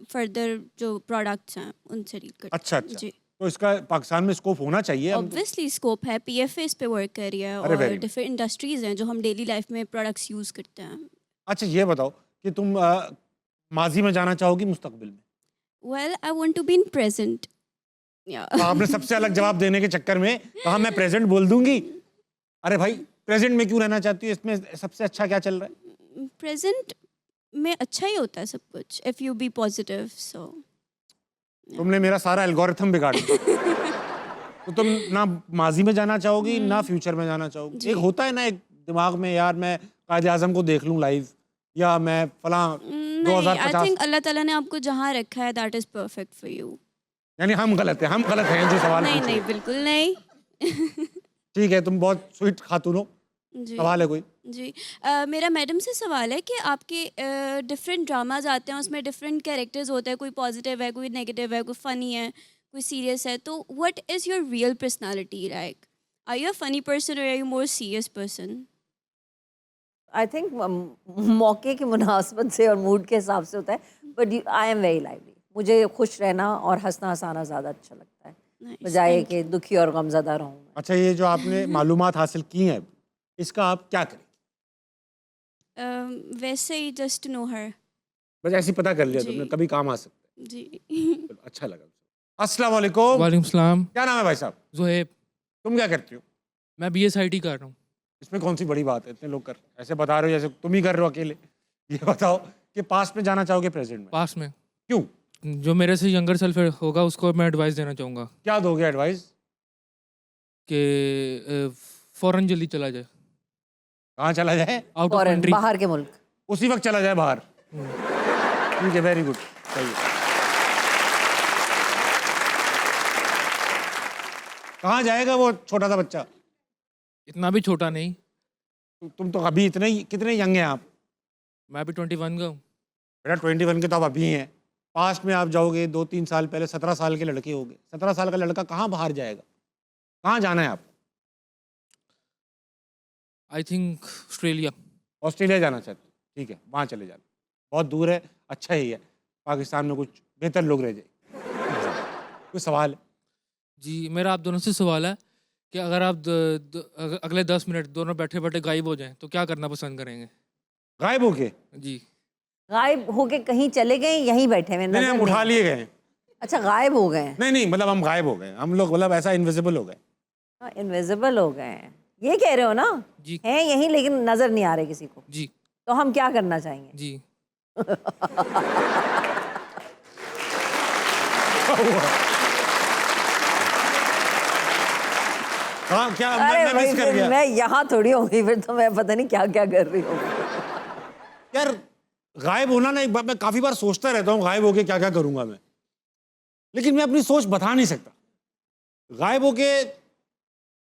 further जो प्रोडक्ट्स हैं उनसे डील करते अच्छा अच्छा, जी। तो इसका पाकिस्तान में स्कोप होना चाहिए। हम ऑब्वियसली स्कोप है, पीएफए इस पे वर्क कर रही है अरे और very nice। डिफरेंट इंडस्ट्रीज हैं जो हम डेली लाइफ में प्रोडक्ट्स यूज करते हैं। अच्छा ये बताओ कि तुम माजी में जाना चाहोगी मुस्तकबिल में? Well I want to be in present. तो आपने सबसे अलग जवाब देने के चक्कर में कहा मैं प्रेजेंट बोल दूंगी। अरे भाई, प्रेजेंट में क्यों रहना चाहती हो? इसमें सबसे अच्छा क्या चल रहा है? प्रेजेंट में अच्छा ही होता है सब कुछ, इफ यू बी पॉजिटिव। सो तुमने मेरा सारा एल्गोरिथम बिगाड़ दिया। तो तुम ना माजी में जाना चाहोगी ना फ्यूचर में जाना चाहोगी। एक होता है ना एक दिमाग में, यार मैं कायद आजम को देख लूं लाइव, या मैं फलां नहीं, आई 2050। थिंक अल्लाह ताला ने आपको जहाँ रखा है that is perfect for you. यानी हम गलत हैं जो सवाल नहीं पूछे। नहीं, बिल्कुल नहीं। ठीक है, तुम बहुत स्वीट खातून हो। जी। सवाल है कोई? जी मेरा मैडम से सवाल है कि आपके डिफरेंट ड्रामाज आते हैं, उसमें डिफरेंट कैरेक्टर्स होते हैं, कोई पॉजिटिव है, कोई नेगेटिव है, कोई फ़नी है, कोई सीरियस है, तो what is your real personality like? Are you a funny person और are you more serious person? I think मौके की मुनासबत से और मूड के हिसाब से होता है, but I am very lively. मुझे खुश रहना और हंसना हंसाना ज़्यादा अच्छा लगता है, बजाय कि दुखी और गमज़दा रहूँ। अच्छा, ये जो आपने मालूमात हासिल की हैं, इसका आप क्या करें? वैसे ही जस्ट टू नो हर। बस ऐसे ही पता कर लिया जी। तुमने, कभी काम आ सकता जी है। चलो, अच्छा लगा। अस्सलाम वालेकुम। वालेकुम सलाम। क्या नाम है भाई साहब? ज़ुहैब। तुम क्या करते हो? मैं BSIT कर रहा हूँ। इसमें कौन सी बड़ी बात है, इतने लोग कर ऐसे बता रहे हो जैसे तुम ही कर रहे हो अकेले। ये बताओ कि पास्ट में जाना चाहोगे प्रेजेंट में? पास में क्यों? जो मेरे से यंगर सेल्फ होगा उसको मैं एडवाइस देना चाहूँगा क्या दोगे एडवाइस? कि फ़ौरन जल्दी चला जाए कहाँ चला जाए? Out of foreign, country. बाहर के मुल्क। उसी वक्त चला जाए बाहर। ठीक है, वेरी गुड, सही है। कहाँ जाएगा वो छोटा सा बच्चा? इतना भी छोटा नहीं, तुम तो अभी इतने ही, कितने यंग हैं आप? मैं अभी 21 का हूँ। बेटा 21 के तो आप अभी हैं। पास्ट में आप जाओगे 2-3 साल पहले 17 साल के लड़के होंगे। 17 साल का लड़का कहाँ बाहर जाएगा? कहाँ जाना है आप? I think Australia. ऑस्ट्रेलिया जाना चाहते हो? ठीक है, वहाँ चले जाना। बहुत दूर है, अच्छा ही है। पाकिस्तान में कुछ बेहतर लोग रह जाए। कोई सवाल है? जी, मेरा आप दोनों से सवाल है कि अगर आप अगले 10 मिनट दोनों बैठे बैठे गायब हो जाएं तो क्या करना पसंद करेंगे? गायब होके? जी। गायब होके कहीं चले गए, यहीं बैठे हुए? नहीं, नजर हम नहीं उठा आए? लिए गए हैं। अच्छा, गायब हो गए हैं। नहीं नहीं, मतलब हम गायब हो गए, हम लोग मतलब ऐसा इनविजिबल हो गए। इनविजिबल हो गए हैं, ये कह रहे हो ना? जी। हैं यहीं लेकिन नजर नहीं आ रहे किसी को। जी। तो हम क्या करना चाहेंगे? जी। हाँ, क्या अरे मैं भाई, मिस कर फिर गया मैं यहाँ थोड़ी होंगी, फिर तो मैं पता नहीं क्या क्या कर रही हूँ। यार। गायब होना ना, एक बार मैं काफी बार सोचता रहता हूँ गायब होके क्या क्या करूंगा मैं, लेकिन मैं अपनी सोच बता नहीं सकता। गायब होके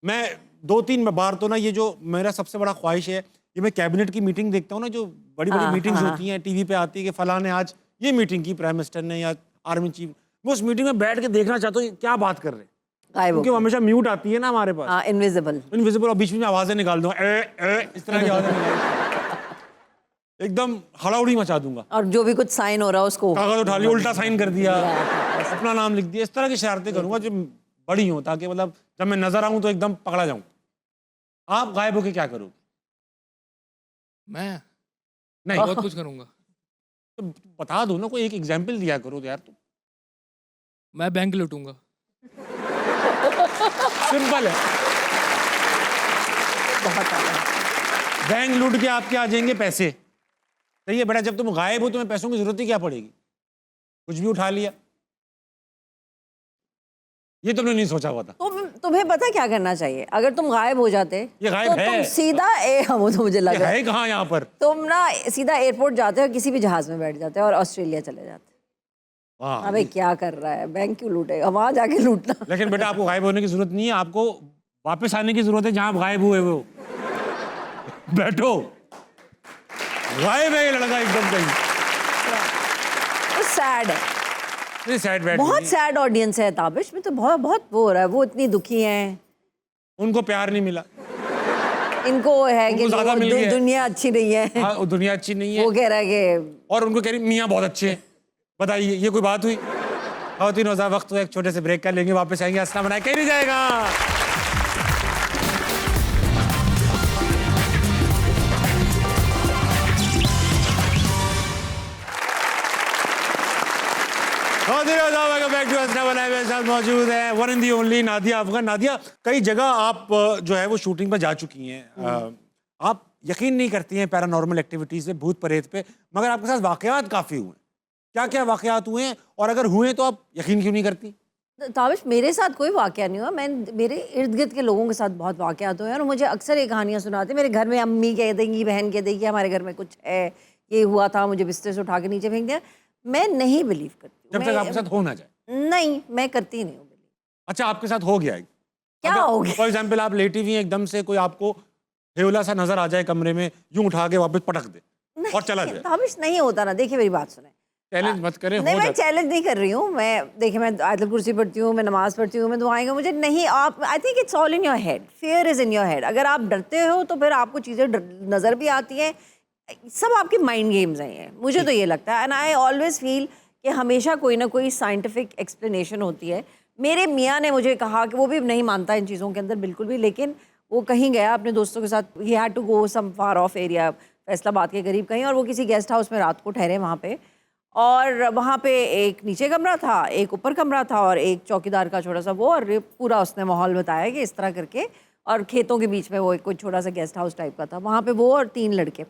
मैं 2-3 बार तो ना, ये जो मेरा सबसे बड़ा ख्वाहिश है, ये मैं कैबिनेट की मीटिंग देखता हूँ ना, जो बड़ी बड़ी हाँ, मीटिंग्स हाँ। होती हैं टीवी पे आती है कि फलां ने आज ये मीटिंग की, प्राइम मिनिस्टर ने या आर्मी चीफ। मैं उस मीटिंग में बैठ के देखना चाहता हूँ ये क्या बात कर रहे हैं, गायब क्योंकि हो वो हमेशा म्यूट आती है ना हमारे पास, हाँ, इनविजिबल। इनविजिबल, और बीच में आवाजें निकाल दूंगा, इस तरह की आवाजें निकाल एकदम हड़ाउड़ी मचा दूंगा। और जो भी कुछ साइन हो रहा है उसको कागज उठा लिया, उल्टा साइन कर दिया, अपना नाम लिख दिया, इस तरह की शरारतें करूंगा जो बड़ी हो, ताकि मतलब जब मैं नजर आऊं तो एकदम पकड़ा जाऊं। आप गायब होके क्या करोगे? मैं नहीं बहुत कुछ करूँगा। तो बता दो ना, कोई एक एग्जाम्पल दिया करो तो यार। तुम मैं बैंक लूटूंगा। सिंपल है, बैंक लूट के आपके आ जाएंगे पैसे। सही है बेटा, जब तुम गायब हो तुम्हें पैसों की जरूरत ही क्या पड़ेगी? कुछ भी उठा लिया। ये तुमने नहीं सोचा हुआ था। तुम्हें पता क्या करना चाहिए? अगर तुम गायब हो जाते ये गायब तो है। तुम सीधा वो तो मुझे ये लगा है कहाँ यहाँ पर? तुम ना सीधा एयरपोर्ट जाते हो, किसी भी जहाज में बैठ जाते हो और ऑस्ट्रेलिया चले जाते। हाँ, अबे क्या कर रहा है, बैंक क्यों लूटेगा, वहां जाके लूटना। लेकिन बेटा आपको गायब होने की जरूरत नहीं है, आपको वापस आने की जरूरत है जहां आप गायब हुए वो। बैठो, गायब है ये लड़का एकदम कहीं। तो सैड है, नहीं सैड बैठ बहुत सैड ऑडियंस है ताबिश में, तो बहुत बहुत वो हो रहा है। वो इतनी दुखी हैं, उनको प्यार नहीं मिला। इनको है कि उनको ज्यादा मिल गया। दुनिया अच्छी नहीं है। हाँ, वो दुनिया अच्छी नहीं है, वो कह रहा है कि और उनको कह रही मियाँ बहुत अच्छे हैं। बताइए ये कोई बात हुई? खातिन रोज़ा, वक्त हुआ एक छोटे से ब्रेक कर लेंगे, वापस आएंगे। अस्सलाम बनाए कहीं नहीं जाएगा। बैक टू अस्सलाम बनाए, मेरे साथ मौजूद है one in the only Nadia Afghan. Nadia, कई जगह आप जो है वो शूटिंग पर जा चुकी हैं। आप यकीन नहीं करती हैं पैरानॉर्मल एक्टिविटीज पे, भूत प्रेत पे, मगर आपके साथ वाकयात काफ़ी हुए। क्या क्या वाकयात हुए हैं, और अगर हुए तो आप यकीन क्यों नहीं करती? ताबिश, मेरे साथ कोई वाकया नहीं हुआ। मैं मेरे इर्द गिर्द के लोगों के साथ बहुत वाकयात हुए हैं, और मुझे अक्सर ये कहानियाँ सुनाते। मेरे घर में अम्मी कह देंगी, बहन कह देगी हमारे घर में कुछ है, ये हुआ था, मुझे बिस्तर से उठा के नीचे फेंक दिया। मैं नहीं बिलीव करती जब तक आपके साथ हो ना जाए। नहीं, मैं करती नहीं हूँ। अच्छा, आपके साथ हो गया है? क्या हो गया? फॉर एग्जाम्पल आप लेटी हुई हैं, एकदम से कोई आपको हेवला सा नजर आ जाए कमरे में, यूं उठा के वापस पटक दे और चला जाए। ताबिश नहीं होता ना। देखिए मेरी बात सुने, चैलेंज मत करें, नहीं हो मैं जाता है। चैलेंज नहीं कर रही हूँ। मैं देखिए मैं आयतुल कुर्सी पढ़ती हूँ, मैं नमाज पढ़ती हूँ, मैं दुआएं का मुझे नहीं, आप आई think it's all in your head, fear is in your head. अगर आप डरते हो तो फिर आपको चीज़ें नज़र भी आती हैं, सब आपके माइंड गेम्स हैं ये, मुझे तो ये लगता है। एंड आई ऑलवेज फील कि हमेशा कोई ना कोई साइंटिफिक एक्सप्लेनेशन होती है। मेरे मियाँ ने मुझे कहा कि वो भी नहीं मानता इन चीज़ों के अंदर बिल्कुल भी, लेकिन वो कहीं गया अपने दोस्तों के साथ, he had to go some far off area, Faisalabad के करीब कहीं, और वो किसी गेस्ट हाउस में रात को ठहरे वहाँ पे। और वहाँ पे एक नीचे कमरा था, एक ऊपर कमरा था, और एक चौकीदार का छोटा सा वो, और ये पूरा उसने माहौल बताया कि इस तरह करके, और खेतों के बीच में वो एक कोई छोटा सा गेस्ट हाउस टाइप का था, वहाँ पे वो और 3 लड़के।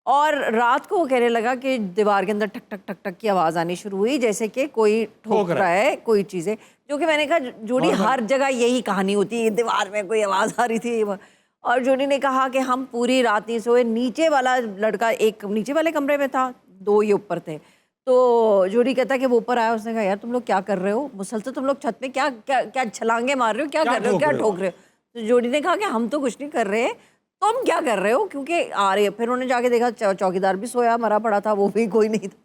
और रात को वो कहने लगा कि दीवार के अंदर ठक ठक ठक ठक की आवाज़ आनी शुरू हुई, जैसे कि कोई ठोक रहा है कोई चीज़ें, जो कि मैंने कहा जोड़ी हर जगह यही कहानी होती है, दीवार में कोई आवाज़ आ रही थी। और जोड़ी ने कहा कि हम पूरी रात नहीं सोए। नीचे वाला लड़का एक नीचे वाले कमरे में था, 2 ये ऊपर थे। तो जोड़ी कहता कि वो ऊपर आया, उसने कहा यार तुम लोग क्या कर रहे हो, मुसलसल तुम लोग छत में क्या क्या क्या छलांगे मार रहे हो, क्या कर रहे हो, क्या ठोक रहे हो। तो जोड़ी ने कहा कि हम तो कुछ नहीं कर रहे, तुम क्या कर रहे हो, क्योंकि आ रहे। फिर उन्होंने जाके देखा चौकीदार भी सोया मरा पड़ा था, वो भी कोई नहीं था।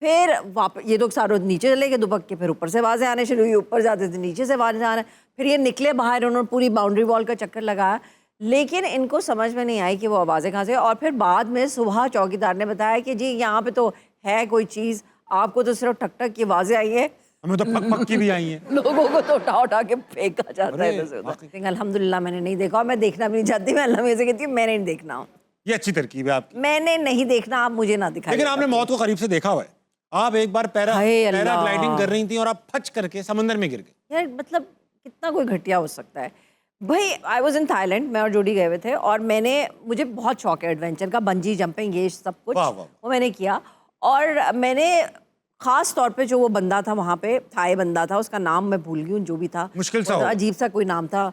फिर वापस ये लोग सारे नीचे चले गए दुबक के, फिर ऊपर से आवाज़ें आने शुरू हुई, ऊपर जाते थे नीचे से आवाज़ें आने, फिर ये निकले बाहर, उन्होंने पूरी बाउंड्री वॉल का चक्कर लगाया, लेकिन इनको समझ में नहीं आई कि वो आवाज़ें कहाँ से। और फिर बाद में सुबह चौकीदार ने बताया कि जी यहाँ पे तो है कोई चीज़, आपको तो सिर्फ ठक ठक की आवाज़ें आई है, हमें तो पक पक की भी आई हैं। लोगों को तो उठा उठा के फेंका जाता है इधर से उधर। अल्हम्दुलिल्लाह मैंने नहीं देखा, और मैं देखना भी नहीं चाहती। मैं अल्लाह में से कहती हूँ मैंने नहीं देखना, ये अच्छी तरकीब है आपकी। मैंने नहीं देखना, आप मुझे ना दिखाइए। लेकिन आपने मौत को करीब से देखा हुआ है। आप एक बार हाय अल्लाह। पैराग्लाइडिंग कर रही थी और आप फच करके समंदर में गिर गए। यार मतलब कितना कोई घटिया हो सकता है भाई। आई वॉज इन थाईलैंड, मैं और जोड़ी गए हुए थे, और मुझे बहुत शौक है एडवेंचर का, बंजी जंपिंग, ये सब कुछ वाह, वाह। वो मैंने किया। और मैंने ख़ास तौर पे जो वो बंदा था वहाँ पे, थाई बंदा था, उसका नाम मैं भूल गई हूँ, जो भी था मुश्किल सा वो होगा। अजीब सा कोई नाम था,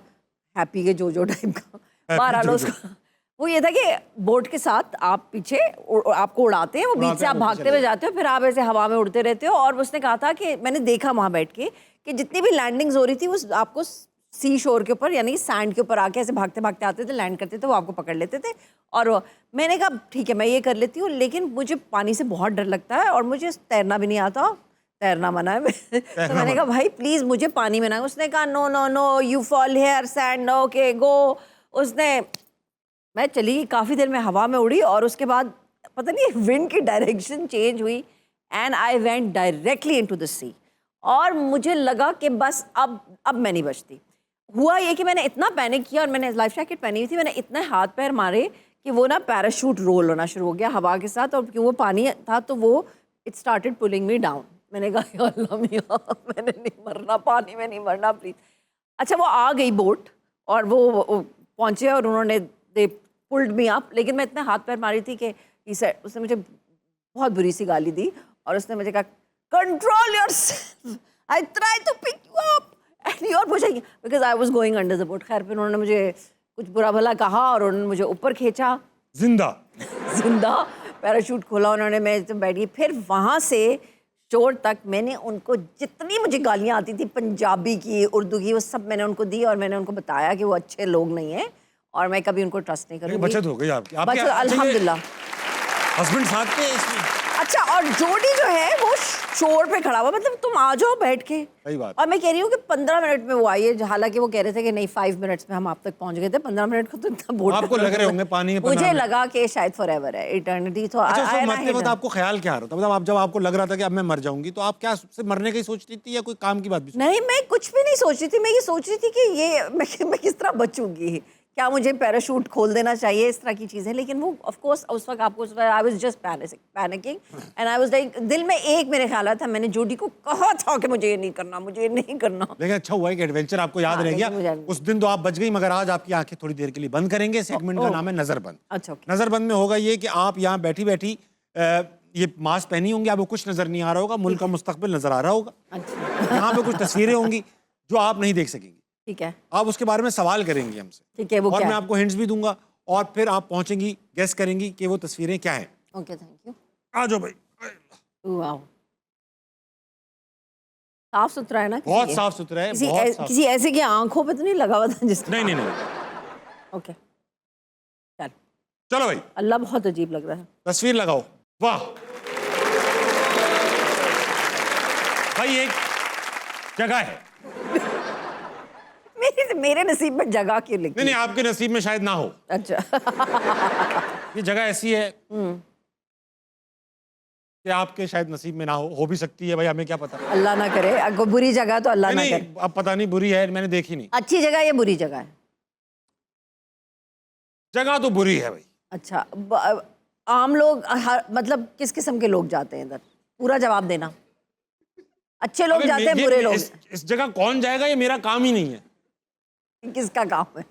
हैप्पी के जो टाइप का, बहरहाल जोजो। उसका वो ये था कि बोट के साथ आप पीछे आपको उड़ाते हैं, वो बीच से आप भागते हुए जाते हो, फिर आप ऐसे हवा में उड़ते रहते हो। और उसने कहा था कि मैंने देखा वहाँ बैठ के कि जितनी भी लैंडिंग्स हो रही थी वो आपको सी शोर के ऊपर यानी सैंड के ऊपर आके ऐसे भागते भागते आते थे, लैंड करते थे, वो आपको पकड़ लेते थे। और मैंने कहा ठीक है मैं ये कर लेती हूँ, लेकिन मुझे पानी से बहुत डर लगता है और मुझे तैरना भी नहीं आता, तैरना मना है। तो मैंने कहा भाई प्लीज़ मुझे पानी में ना। उसने कहा no no no you fall here sand, no okay go. उसने मैं चली काफ़ी देर में हवा में उड़ी, और उसके बाद पता नहीं विंड की डायरेक्शन चेंज हुई and I went directly into the sea. और मुझे लगा कि बस अब मैं नहीं बचती। हुआ ये कि मैंने इतना पैनिक किया, और मैंने लाइफ जैकेट पहनी हुई थी, मैंने इतने हाथ पैर मारे कि वो ना पैराशूट रोल होना शुरू हो गया हवा के साथ, और क्यों वो पानी था तो वो it started pulling me down. मैंने कहा या अल्लाह मियां मैंने नहीं मरना, पानी में नहीं मरना प्लीज। अच्छा वो आ गई बोट और वो पहुंचे और उन्होंने दे पुल्ड मी अप, लेकिन मैं इतने हाथ पैर मारी थी कि उसने मुझे बहुत बुरी सी गाली दी, और उसने मुझे कहा control yourself, I try to pick you up and you are pushing because I was going under the boat. खैर फिर उन्होंने मुझे कुछ बुरा भला कहा और उन्होंने मुझे ऊपर खींचा जिंदा पैराशूट खोला उन्होंने, मैं तो बैठी। फिर वहाँ से चोर तक मैंने उनको जितनी मुझे गालियाँ आती थी पंजाबी की, उर्दू की, वो सब मैंने उनको दी, और मैंने उनको बताया कि वो अच्छे लोग नहीं हैं और मैं कभी उनको ट्रस्ट नहीं करूँगी। बचत हो गई आपकी। बचत अल्हम्दुलिल्लाह। हस्बैंड साथ पे इसमें। अच्छा और जोड़ी जो है वो शोर पे खड़ा हुआ, मतलब तुम आ जाओ बैठ के। सही बात। और मैं कह रही हूँ कि 15 मिनट में वो आई है, हालांकि वो कह रहे थे कि नहीं 5 मिनट्स में हम आप तक पहुंच गए थे। 15 मिनट का तो इतना बोट आपको लग रहे होंगे पानी में 15 मुझे मिनट। लगा कि शायद फॉरएवर है, इटर्निटी। तो अच्छा उसको मरते वक्त आपको ख्याल क्या आ रहा था? मतलब आप जब आपको लग रहा था कि अब मैं मर जाऊंगी, तो आप क्या सिर्फ मरने का ही सोच रही थी या कोई काम की बात भी? नहीं मैं कुछ भी नहीं सोच रही थी, मैं ये सोच रही थी कि ये मैं किस तरह बचूंगी, क्या मुझे पैराशूट खोल देना चाहिए, इस तरह की चीज़ें। लेकिन वो ऑफ कोर्स उस वक्त आपको I was just panicking and I was like, दिल में एक मेरे ख्याल था, मैंने जोडी को कहा था कि मुझे ये नहीं करना, मुझे ये नहीं करना। लेकिन अच्छा हुआ है कि एडवेंचर आपको याद रह गया। उस दिन तो आप बच गई, मगर आज आपकी आंखें थोड़ी देर के लिए बंद करेंगे। सेगमेंट का नाम है नजरबंद। अच्छा नजरबंद में होगा ये कि आप यहाँ बैठी बैठी ये मास्क पहनी होंगी, आपको कुछ नजर नहीं आ रहा होगा, मुल्क का मुस्तकबिल नजर आ रहा होगा। अच्छा यहाँ पे कुछ तस्वीरें होंगी जो आप नहीं देख सकेंगी। ठीक है आप उसके बारे में सवाल करेंगी हमसे। ठीक है, वो और क्या मैं है? आपको हिंट्स भी दूंगा, और फिर आप पहुंचेंगी, गेस करेंगी कि वो तस्वीरें क्या हैं। Okay thank you. आ जाओ भाई। वाओ साफ सुथरा है ना? बहुत साफ सुथरा है, बहुत साफ। किसी ऐसे की आंखों पे तो नहीं लगा हुआ था जिसका? नहीं नहीं नहीं। ओके चलो भाई अल्लाह बहुत अजीब लग रहा है। तस्वीर लगाओ। वाह भाई, एक जगह है। मेरे नसीब में जगह क्यों लिखी? नहीं नहीं, आपके नसीब में शायद ना हो। अच्छा। ये जगह ऐसी है कि आपके शायद नसीब में ना हो भी सकती है भाई, हमें क्या पता। अल्लाह ना करे, अगर बुरी जगह तो अल्लाह ना नहीं करे। नहीं, अब पता नहीं बुरी है, मैंने देखी नहीं। अच्छी जगह या बुरी जगह है? जगह तो बुरी है भाई। अच्छा, आम लोग मतलब किस किस्म के लोग जाते हैं इधर? पूरा जवाब देना। अच्छे लोग अबे जाते हैं, ये- बुरे लोग? इस जगह कौन जाएगा, ये मेरा काम ही नहीं है। किसका काम है?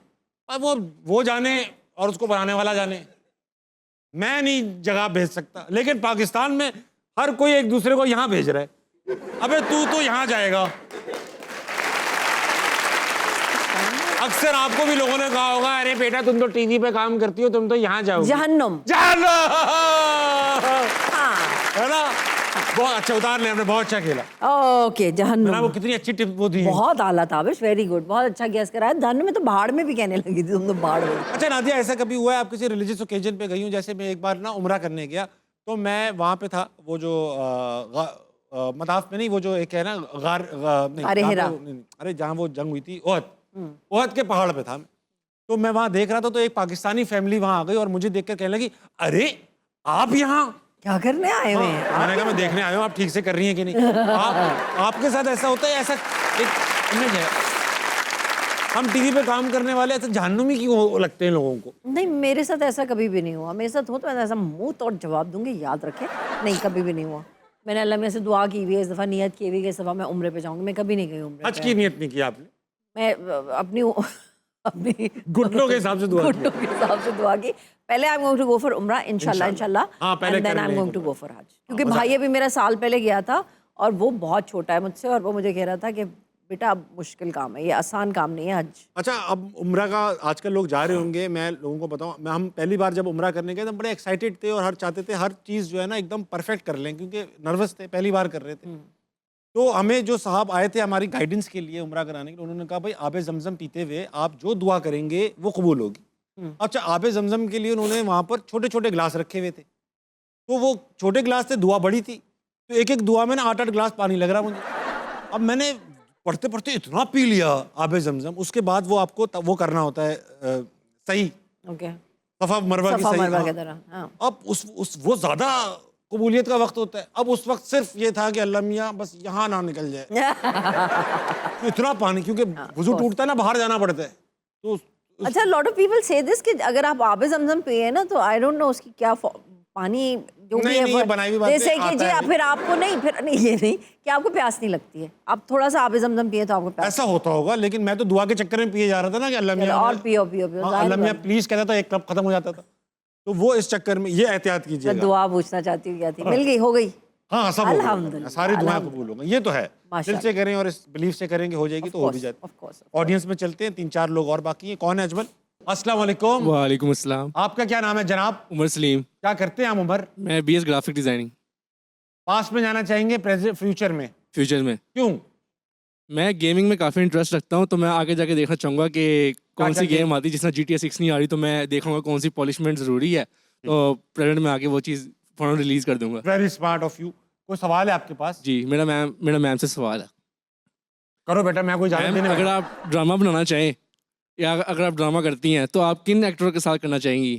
अब वो जाने और उसको बनाने वाला जाने, मैं नहीं जगह भेज सकता। लेकिन पाकिस्तान में हर कोई एक दूसरे को यहाँ भेज रहा है। अबे तू तो यहाँ जाएगा। अक्सर आपको भी लोगों ने कहा होगा, अरे बेटा तुम तो टीवी पे काम करती हो, तुम तो यहाँ जाओगी। जहन्नुम। जहन्नुम, हाँ। है ना? बहुत अच्छा उतार ले, हमने बहुत अच्छा खेला। ओके, ना, वो जहन्नुम। कितनी अच्छी टिप वो दी है। बहुत आला ताबिश, वेरी गुड, बहुत अच्छा गैस कराया। जहन्नुम में तो भाड़ में भी कहने लगी थी तुम तो भाड़ में। अच्छा नादिया, ऐसा कभी हुआ है आप किसी रिलीजियस ओकेजन पे गई हूँ? जैसे मैं एक बार ना उम्रा करने गया, तो मैं वहाँ पे था, वो जो मदाफ में नहीं, वो जो एक है ना नहीं, अरे जहाँ हिरा। पे नहीं, अरे जहाँ वो जंग हुई थी, ओहद के पहाड़ पे था मैं। तो मैं वहाँ देख रहा था, तो एक पाकिस्तानी फैमिली वहाँ आ गई और मुझे देखकर कहने लगी, अरे आप यहाँ क्या करने आए हुए हैं? मैंने कहा मैं देखने आया हूँ आप ठीक से कर रही हैं कि नहीं। आपके साथ ऐसा होता है? ऐसा एक इमेज है, हम टीवी पे काम करने वाले ऐसे जहन्नुमी क्यों लगते हैं लोगों को? नहीं, मेरे साथ ऐसा कभी भी नहीं हुआ। मेरे साथ हो तो मैं ऐसा मुंह तोड़ जवाब दूंगी, याद रखें। नहीं, कभी भी नहीं हुआ। मैंने अल्लाह में से दुआ की हुई है, इस दफ़ा नियत की हुई है, इस दफ़ा मैं उम्रे पे जाऊंगी। मैं कभी नहीं गई उम्रे हज पे। की नियत नहीं की आपने? मैं अपनी घुटनों के हिसाब से दुआ की। घुटनों के हिसाब से दुआ की। पहले I am going to go for उम्रा, इंशाल्लाह इंशाल्लाह। हाँ, पहले एंड देन कर आई एम लें गोइंग टू उम्रा। गो फॉर हज। क्योंकि भाई अभी मेरा साल पहले गया था और वो बहुत छोटा है मुझसे, और वो मुझे कह रहा था कि बेटा अब मुश्किल काम है, ये आसान काम नहीं है हज। अच्छा, अब उम्रा का आजकल लोग जा रहे होंगे, मैं लोगों को बताऊं, हम पहली बार जब उम्रा करने गए तो बड़े एक्साइटेड थे और हर चाहते थे हर चीज़ जो है ना एकदम परफेक्ट कर लें, क्योंकि नर्वस थे, पहली बार कर रहे थे। तो हमें जो साहब आए थे हमारी गाइडेंस के लिए उम्रा कराने के लिए, उन्होंने कहा भाई आबे जमजम पीते हुए आप जो दुआ करेंगे वो कबूल होगी। अच्छा, आबे जमजम के लिए उन्होंने वहाँ पर छोटे छोटे गिलास रखे हुए थे, तो वो छोटे गिलास थे, दुआ बड़ी थी, तो एक एक दुआ में ना 8-8 गिलास पानी लग रहा मुझे। अब मैंने पढ़ते पढ़ते इतना पी लिया आबे जमजम, उसके बाद वो आपको वो करना होता है सही, ओके, सफा मरवा की सफा सही। मरवा हाँ। की तरह। हाँ। अब उस वो ज्यादा कबूलियत का वक्त होता है। अब उस वक्त सिर्फ ये था कि अल्लाह मियाँ बस यहाँ ना निकल जाए। तो इतना पानी, क्योंकि वुजू टूटता है ना, बाहर जाना पड़ता है। तो अच्छा, लॉट ऑफ पीपल से दिस कि अगर आप आबे जमजम पिए ना तो आई डोंट नो उसकी क्या पानी जो भी नहीं, है नहीं, ये बनाई हुई बातें जैसे कि आता जी है। फिर आपको नहीं, फिर नहीं, ये नहीं कि आपको प्यास नहीं लगती है, आप थोड़ा सा आबे जमजम पिए तो आपको प्यास। ऐसा होता होगा, लेकिन मैं तो दुआ के चक्कर में पिए जा रहा था ना कि अल्लाह मियाँ और पियो पियो पियो, हाँ, जाहिर अल्लाह मियाँ बात। प्लीज कहता था, एक कप खत्म हो जाता था, तो वो इस चक्कर में ये एहतियात मैं कीजिएगा। दुआ पूछना चाहती हूँ क्या थी, मिल गई, हो गई। हाँ, सब हो गया। अल्हम्दुलिल्लाह, सारी दुआएं अल्हम्दुलिल्लाह। कबूल हो गई, ये तो है। दिल माशाल्लाह। से करें और इस बिलीफ से करेंगे हो जाएगी, तो हो भी जाती ऑफ कोर्स। है। ऑडियंस में चलते हैं, 3-4 लोग और बाकी हैं। कौन है अजमल? अस्सलाम वालेकुम। वालेकुम अस्सलाम। आपका क्या नाम है जनाब? उमर सलीम। क्या करते हैं हम उमर? मैं बीएस ग्राफिक डिज़ाइनिंग। पास्ट में जाना चाहेंगे, प्रेजेंट, फ्यूचर में? फ्यूचर में क्यों? मैं गेमिंग में काफ़ी इंटरेस्ट रखता हूँ, तो मैं आगे जाके देखना चाहूँगा कि कौन सी क्या गेम आती है। जिस तरह GTA 6 नहीं आ रही, तो मैं देखूँगा कौन सी पॉलिशमेंट ज़रूरी है, तो प्रेजेंट में आके वो चीज़ फ़ौरन रिलीज़ कर दूंगा। Very smart of you. कोई सवाल है आपके पास? जी, मेरा मैम से सवाल है। करो बेटा, मैं कोई इजाजत मैम, देने अगर आप ड्रामा बनाना चाहें या अगर आप ड्रामा करती हैं, तो आप किन एक्टरों के साथ करना चाहेंगी?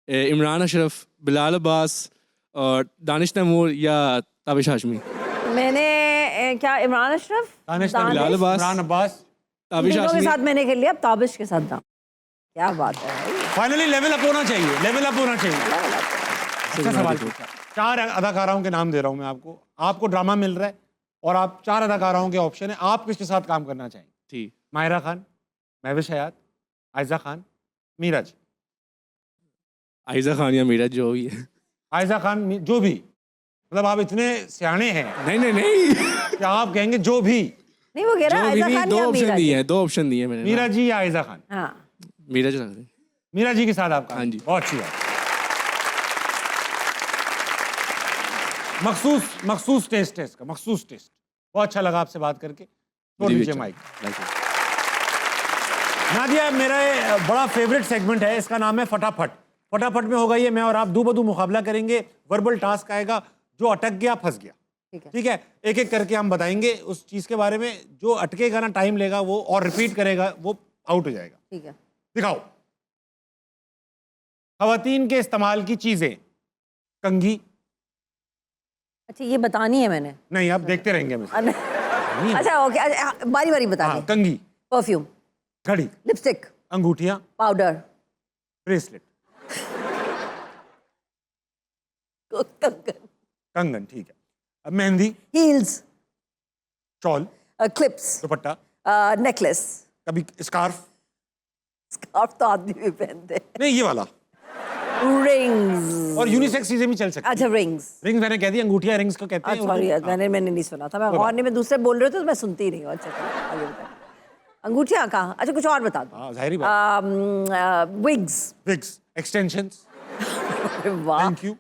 इमरान अशरफ, बिलाल अब्बास, और दानिश तैमूर या ताबिश हाशमी? मैंने क्या इमरान अशरफ, दानिश बिलाल अब्बास, इमरान अब्बास, ताबिश तीनों के हाशमी। साथ मैंने खेल लिया, अब ताबिश के साथ था। क्या बात है भाई। फाइनली लेवल अप होना चाहिए, लेवल अप होना चाहिए। अच्छा सवाल पूछा। 4 अदाकाराओं के नाम दे रहा हूं मैं आपको, आपको ड्रामा मिल रहा है और आप 4 अदाकाराओं के ऑप्शन है, आप किसके साथ काम करना चाहेंगे? ठीक। माहिरा खान, महविश हयात, आयजा खान, मीराज। आयजा खान या मीरा, जो भी है। आयजा खान, जो भी, मतलब आप इतने सियाने हैं नहीं नहीं नहीं, कि आप कहेंगे जो भी। नहीं, वो कह रहा है जो भी आयजा नहीं, खान 2 या ऑप्शन मीरा दिए जी। हैं, 2 ऑप्शन दिए हैं मैंने। मीरा जी या आयजा खान? हाँ, मीरा जी रख दें। मीरा जी के साथ आपका? हाँ जी। बहुत अच्छी बात। मखसूस टेस्ट है इसका, मखसूस टेस्ट। बहुत अच्छा लगा आपसे बात करके। तो मुझे भी नीचे अच्छा माइक। लगा। नादिया, मेरा ये बड़ा फेवरेट सेगमेंट है, इसका नाम है फटाफट। फटाफट में होगा ये, मैं और आप दो बदू मुकाबला करेंगे। वर्बल टास्क आएगा, जो अटक गया फंस गया। ठीक है। ठीक है, एक एक करके हम बताएंगे उस चीज के बारे में। जो अटकेगा ना, टाइम लेगा वो और रिपीट करेगा, वो आउट हो जाएगा। ठीक है। दिखाओ। खवातीन के इस्तेमाल की चीजें। कंघी। अच्छा, ये बतानी है मैंने? नहीं, आप देखते रहेंगे हमें। अच्छा ओके, बारी बारी बता हाँ, दें। कंघी, परफ्यूम, घड़ी, लिपस्टिक, अंगूठियां, पाउडर, ब्रेसलेट, कंगन, कंगन। ठीक है। अब मेहंदी, हील्स, शॉल, क्लिप्स, दुपट्टा, नेकलेस, कभी स्कार्फ। स्कार्फ तो आदमी भी पहनते हैं। नहीं, ये वाला। रिंग्स। और यूनिसेक्स चीजें भी चल सकती अच्छा, रिंग्स। रिंग्स मैंने कह दी, अंगूठिया रिंग्स को कहते हैं। सॉरी, हाँ। मैंने नहीं सुना था। मैं हॉर्न में दूसरे बोल रहे थे तो मैं सुनती ही नहीं हूँ। अच्छा चलो, आगे बताओ। अंगूठियाँ कहाँ? अच्छा, कुछ और बता दो। हाँ, जाहिर बात। विग्स। विग्स, एक्सटेंशंस, वाह। थैंक यू,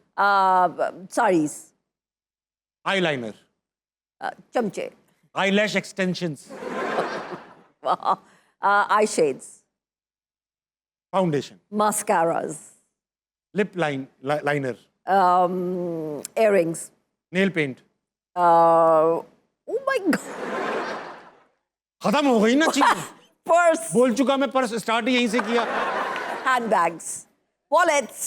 साड़ीज, आईलाइनर, चमचे, eyelash extensions, eye shades, foundation, mascaras, lip liner, earrings, nail paint. oh my god, खत्म हो गई ना चीज। purse, बोल चुका मैं, पर्स स्टार्ट ही यहीं से किया। handbags, wallets।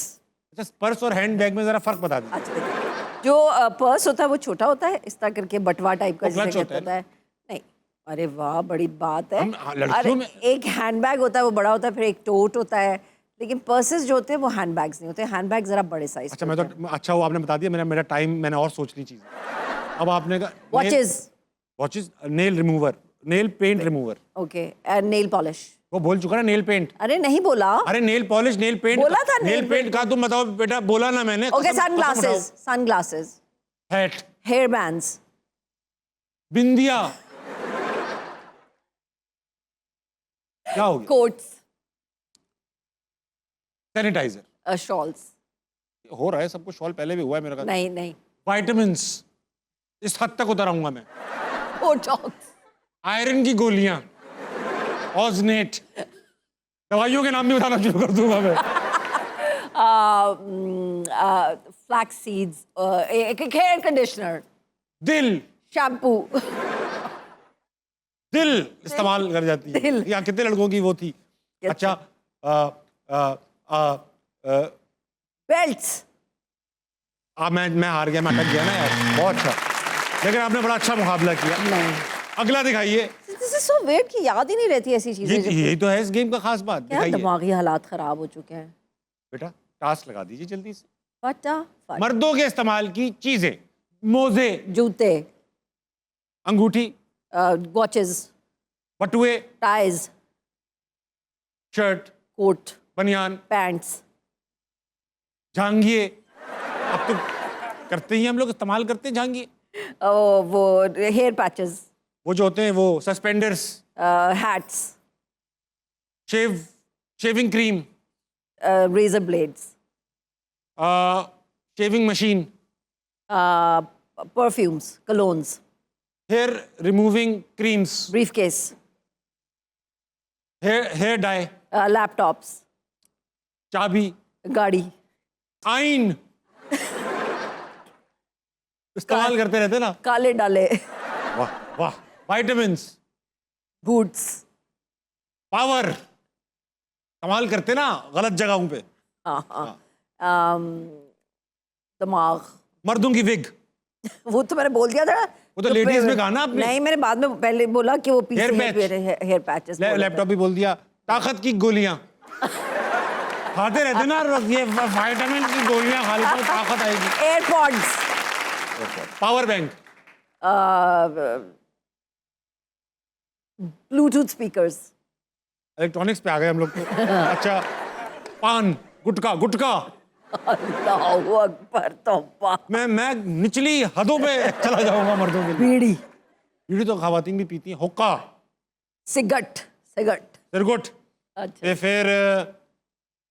अच्छा, पर्स और हैंड बैग में जरा फर्क बता दीजिए। अच्छा देखिए, जो पर्स होता है वो छोटा होता है, इस तरह करके बटवा टाइप का वो जिसे clutch कहते होता है। होता है। नहीं, अरे वाह, बड़ी बात है। हाँ, लड़कियों अरे, में- एक हैंडबैग होता है, वो बड़ा होता है, फिर एक टोट होता है, लेकिन पर्सेस जो होते हैं वो हैंडबैग्स नहीं होते। हैंडबैग जरा बड़े साइज। अच्छा, मैं तो अच्छा वो आपने बता दिया। मेरा टाइम, मैंने और सोच ली चीज। अब आपने कहा watches. Watches, nail remover, nail paint remover. Okay, and nail polish. वो बोल चुका ना, नेल पेंट। अरे नहीं बोला। अरे नेल पॉलिश, नेल पेंट बोला था नेल nail पेंट का तुम बताओ बेटा, बोला ना मैंने। Okay, sunglasses, sunglasses, hat, hair bands, बिंदिया। क्या हो गया? Coats, sanitiser, shawls. हो रहा है सब कुछ। शॉल पहले भी हुआ है मेरा का। नहीं नहीं, वाइटामिन्स, इस हद तक उतर आऊंगा मैं। बोटॉक्स, आयरन की गोलियां, ऑजनेट। दवाइयों के नाम भी बताना शुरू कर दूंगा मैं। फ्लैक्स सीड्स, एक हेयर कंडीशनर, दिल, शैम्पू। दिल इस्तेमाल कर जाती है। दिल। या कितने लड़कों की वो थी। अच्छा, बेल्ट्स। मैं हार गया, मैं अटक गया ना यार। बहुत अच्छा, लेकिन आपने बड़ा अच्छा मुकाबला किया। नहीं, अगला दिखाइए। दिस इज सो वेट कि याद ही नहीं रहती ऐसी चीजें। यही तो है इस गेम का खास बात। क्या दिखाइए दिमागी हालात खराब हो चुके हैं। बेटा, टास्क लगा दीजिए जल्दी से। फटाफट। मर्दों के इस्तेमाल की चीजें। मोजे, जूते, अंगूठी, वॉचेस, बटुए, टाइज, शर्ट, कोट, बनियान, पैंट्स, झांगिए। अब तो करते ही हम लोग इस्तेमाल करते हैं झांगिए। वो हेयर पैचेस, वो जो होते हैं वो suspenders, hats, shaving cream, razor blades, shaving machine, perfumes, colognes, hair removing creams, briefcase, hair dye, laptops, चाबी, गाड़ी, आइन। इस्तेमाल करते रहते ना। काले डाले, वाह वाह। Vitamins, boots, power. कमाल करते ना गलत जगहों पे। हाँ हाँ, दिमाग। मर्दों की विग। वो तो मैंने बोल दिया था। वो तो ladies में कहा ना आपने। नहीं, मैंने बाद में पहले बोला कि वो पीछे Hair patch। Hair patches. Laptop भी बोल दिया। ताकत की गोलियां खाते रहते ना, ये विटामिन की गोलियां खा लेते हो, ताकत आएगी। AirPods, power bank, Bluetooth speakers, electronics पे आ गए हम लोग तो। अच्छा, पान, गुटखा। गुटखा अल्लाहू अकबर, तौबा। मैं निचली हदों पे चला जाऊंगा मर्दों के लिए। बीड़ी, बीड़ी तो खवातीन भी पीती हैं। हुक्का, सिगट, सिरगुट, अच्छा। फिर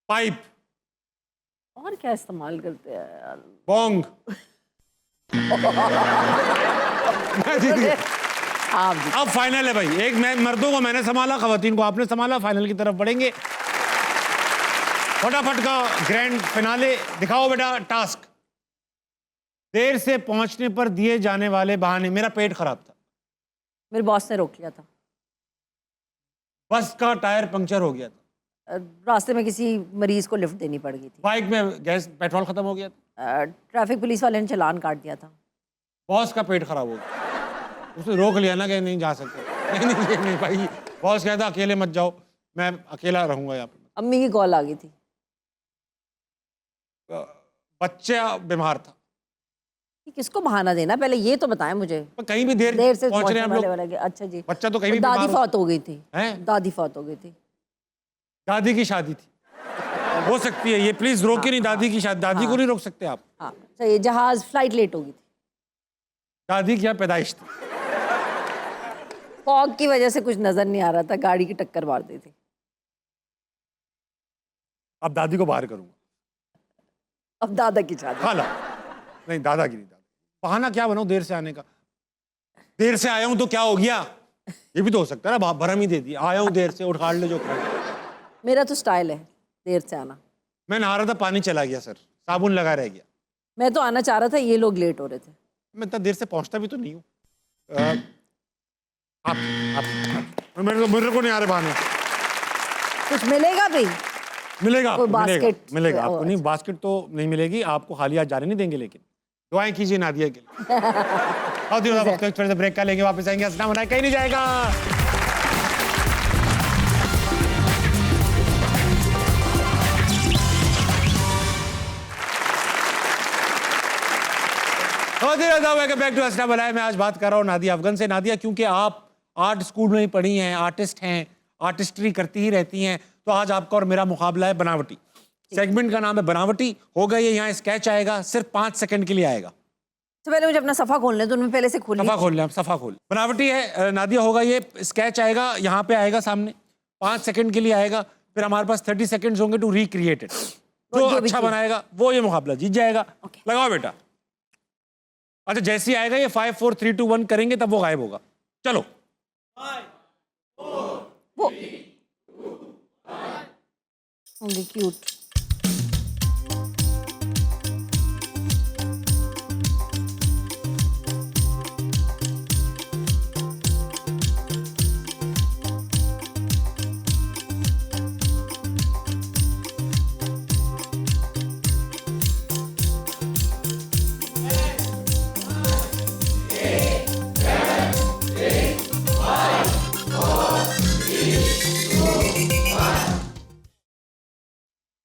पाइप, और क्या इस्तेमाल करते हैं यार? बोंग। मैं जीत गया। आप जी। अब फाइनल है भाई। एक मैं मर्दों को मैंने संभाला, खवातीन को आपने संभाला। फाइनल की तरफ बढ़ेंगे। फटाफट का ग्रैंड फिनाले दिखाओ बेटा टास्क। देर से पहुंचने पर दिए जाने वाले बहाने। मेरा पेट खराब था, मेरे बॉस ने रोक लिया था। बस का टायर पंक्चर हो गया था, रास्ते में किसी मरीज को लिफ्ट देनी पड़ गई थी, बाइक में गैस पेट्रोल खत्म हो गया था, ट्रैफिक पुलिस वाले ने चालान काट दिया था। बॉस का पेट खराब हो गया, उसने रोक लिया ना कि नहीं जा सकते। नहीं भाई, बॉस कहता अकेले मत जाओ, मैं अकेला रहूंगा यहाँ पे। अम्मी की कॉल आ गई थी। बच्चा बीमार था। किसको बहाना देना, पहले ये तो बताएं मुझे। पर कहीं भी देर से पहुंच रहे हैं हम लोग। वाले। अच्छा जी। बच्चा तो कहीं भी दादी बीमार फौत हो गई थी। हैं? दादी फौत हो गई थी। दादी की शादी थी, हो सकती है ये, प्लीज रोके नहीं दादी की शादी। दादी को नहीं रोक सकते आप। हाँ सही, जहाज फ्लाइट लेट हो गई थी। दादी की यहाँ पैदाइश थी। फॉग की वजह से कुछ नजर नहीं आ रहा था, गाड़ी की टक्कर मार दी थी। अब दादी को बाहर करूंगा। अब दादा की शादी। खाला नहीं, दादागिरी। दादा बहाना क्या बनाऊं देर से आने का? देर से आया हूं तो क्या हो गया? ये भी तो हो सकता है ना, भरम ही दे दिया। आया हूं देर से, उठाड़ ले जो खाना। मेरा तो स्टाइल है देर से आना। मैं नहा रहा था, पानी चला गया सर, साबुन लगा रह गया। मैं तो आना चाह रहा था, ये लोग लेट हो रहे थे। मैं इतना देर से पहुंचता भी तो नहीं हूँ। आप मेरे को नहीं आ रहे बहाने। कुछ मिलेगा भी? मिलेगा कोई आपको, मिलेगा बास्केट? मिलेगा आपको। ओ, नहीं बास्केट तो नहीं मिलेगी आपको, खाली हाथ जाने नहीं देंगे, लेकिन दुआएं कीजिए नादिया के लिए। और दिन वक्त थोड़ा सा ब्रेक का लेंगे, वापस आएंगे। अस्सलाम वालेकुम, कहीं नहीं जाएगा। बैक टू अस्सलाम वालेकुम। मैं आज बात कर रहा हूँ नादिया अफगन से। नादिया, क्योंकि आप आर्ट स्कूल में ही पढ़ी हैं, आर्टिस्ट हैं, आर्टिस्ट्री करती ही रहती हैं, तो आज आपका और मेरा मुकाबला है बनावटी। सेगमेंट का नाम है बनावटी। होगा ये, यहाँ स्केच आएगा, सिर्फ 5 सेकंड के लिए आएगा। तो पहले मुझे अपना सफा खोलने दो, उनमें पहले से खोल सफा खोल लें आप, सफा खोल। बनावटी है नादिया। होगा ये, स्केच आएगा, यहाँ पे आएगा सामने, 5 सेकंड के लिए आएगा। फिर हमारे पास 30 सेकंड्स होंगे टू रिक्रिएट इट। जो अच्छा बनाएगा वो ये मुकाबला जीत जाएगा। लगाओ बेटा। अच्छा, जैसे ही आएगा ये 5 4 3 2 1 करेंगे, तब वो गायब होगा। चलो। वो होंगे क्यूट।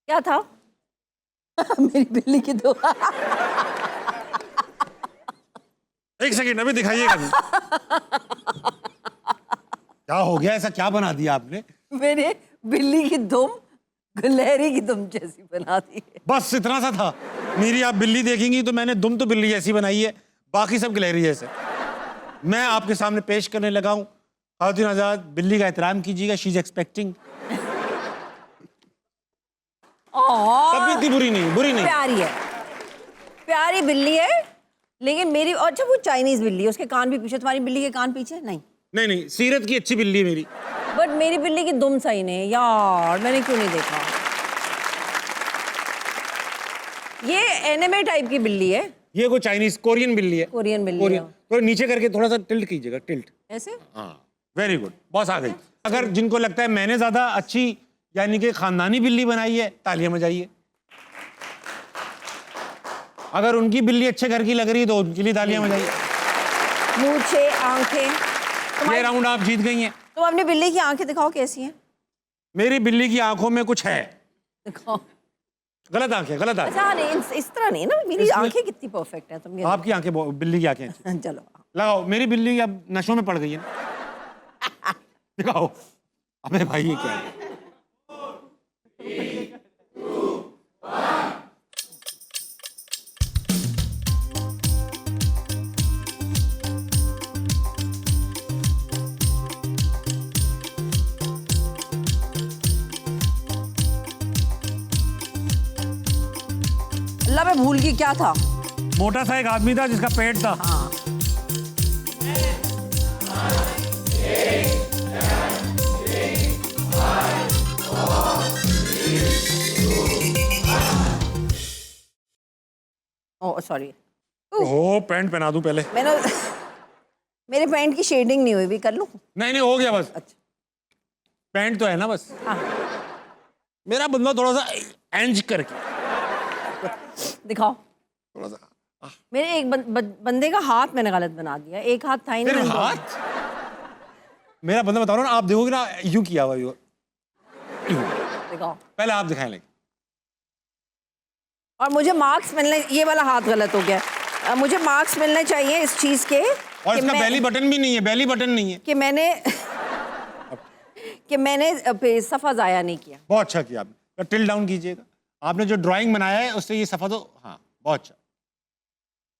क्या था? मेरी बिल्ली की दो। एक सेकंड, अभी दिखाइएगा नहीं। क्या हो गया, ऐसा क्या बना दिया आपने? मेरे बिल्ली की दुम गिलहरी की दुम जैसी बना दी है। बस इतना सा था। मेरी आप बिल्ली देखेंगी तो मैंने दुम तो बिल्ली जैसी बनाई है, बाकी सब गिलहरी जैसे। मैं आपके सामने पेश करने लगा हूं। खातिन आजाद, बिल्ली का एहतराम कीजिएगा, शी इज एक्सपेक्टिंग। तब भी इतनी बुरी नहीं, बुरी नहीं। प्यारी है, प्यारी बिल्ली है, लेकिन मेरी, और अच्छा वो चाइनीज बिल्ली है, उसके कान भी पीछे। तुम्हारी बिल्ली के कान पीछे नहीं? नहीं नहीं, सीरत की अच्छी बिल्ली है मेरी। बट मेरी बिल्ली की दुम सही नहीं यार, मैंने क्यों नहीं देखा? ये एनिमे टाइप की बिल्ली है। ये कोई चाइनीज कोरियन बिल्ली है। कोरियन बिल्ली कोरियन। है। थोड़ा नीचे करके थोड़ा सा टिल्ट कीजिएगा, टिल्ट। ऐसे? हाँ, वेरी गुड, बॉस आ गई। अगर जिनको लगता है मैंने ज्यादा अच्छी यानी कि खानदानी बिल्ली बनाई है, तालियां बजाइए। अगर उनकी बिल्ली अच्छे घर की लग रही है तो उनके लिए तालियां बजाइए। मूछे, आंखें। ये राउंड आप जीत गई हैं। तुम अपनी बिल्ली की आंखें दिखाओ कैसी हैं। मेरी बिल्ली की आंखों में कुछ है। दिखाओ। गलत आंखें, गलत आंखें। अच्छा नहीं, इस तरह नहीं ना, मेरी आंखें कितनी परफेक्ट हैं। तुम ये आपकी आंखें, बिल्ली की आंखें अच्छी। चलो लगाओ। मेरी बिल्ली अब नशों में पड़ गई है। दिखाओ। अबे भाई ये क्या है? अल्लाह, मैं भूल गई क्या था। मोटा सा एक आदमी था जिसका पेट था। हाँ। सॉरी, ओह पैंट पहना दूं पहले? मैंने मेरे पैंट की शेडिंग नहीं हुई, भी कर लूँ? नहीं हो गया बस। अच्छा, पैंट तो है ना बस। हाँ, मेरा बंदा थोड़ा सा एंज करके, दिखाओ। थोड़ा सा मेरे एक बंदे का हाथ मैंने गलत बना दिया, एक हाथ था ही नहीं। फिर मैंने दो हाथ, मेरा बंदा बता रहा हूँ ना, आप देखोगे ना यूं किया हुआ यूं। दिखाओ। पहले आप दिखाएं लेकिन। और मुझे मार्क्स मिलने, ये वाला हाथ गलत हो गया। मुझे मार्क्स मिलने चाहिए इस चीज़ के और इसका बेली बटन भी नहीं है, बेली बटन नहीं है। कि मैंने सफ़ा ज़ाया नहीं किया। बहुत अच्छा किया आपने। टिल डाउन कीजिएगा। आपने जो ड्राइंग बनाया है उससे ये सफा तो, हाँ बहुत अच्छा।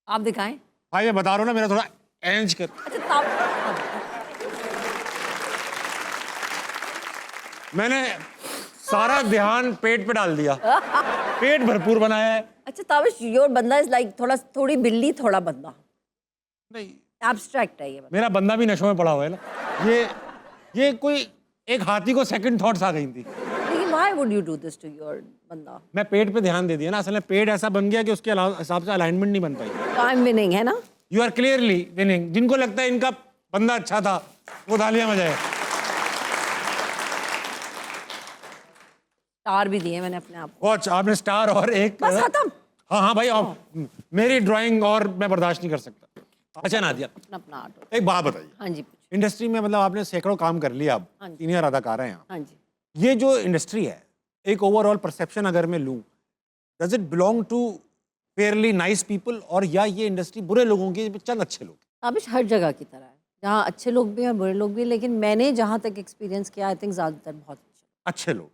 आप दिखाएं। भाई मैं बता रहा हूँ ना, मेरा थोड़ा एंज कर। अच्छा, मैंने सारा ध्यान पेट पे डाल दिया, पेट भरपूर बनाया है। अच्छा ताबिश, योर बंदा इज लाइक थोड़ी बिल्ली थोड़ा बंदा, नहीं एब्स्ट्रैक्ट है ये बंदा। मेरा बंदा भी नशों में पड़ा हुआ है ना। ये कोई एक हाथी को सेकंड थॉट्स आ गई थी। लेकिन why would you do this to your बंदा? मैं पेट पे ध्यान दे दिया ना, असल में पेट ऐसा बन गया कि उसके हिसाब से अलाइनमेंट नहीं बन पाई। आई एम विनिंग, है ना? You are clearly winning. जिनको लगता है इनका बंदा अच्छा था वो तालियां बजाए। स्टार भी दिए मैंने अपने आप को। बहुत अच्छा, आपने स्टार और एक। बस खत्म। हाँ भाई, आप मेरी ड्राइंग और मैं बर्दाश्त नहीं कर सकता। अच्छा नादिया, अपना आर्ट। एक बात बताइए। हाँ जी, इंडस्ट्री में मतलब आपने सैकड़ों काम कर लिया, अब हाँ जी। सीनियर अदाकार हैं आप। हाँ जी। ये जो इंडस्ट्री है, एक ओवरऑल परसेप्शन अगर मैं लूँ, does it belong to fairly nice people, और या ये इंडस्ट्री बुरे लोगों की, चंद अच्छे लोग? ताबिश हर जगह की तरह है, जहाँ अच्छे लोग भी हैं बुरे लोग भी, लेकिन मैंने जहाँ तक एक्सपीरियंस किया, आई थिंक ज़्यादातर बहुत अच्छे लोग,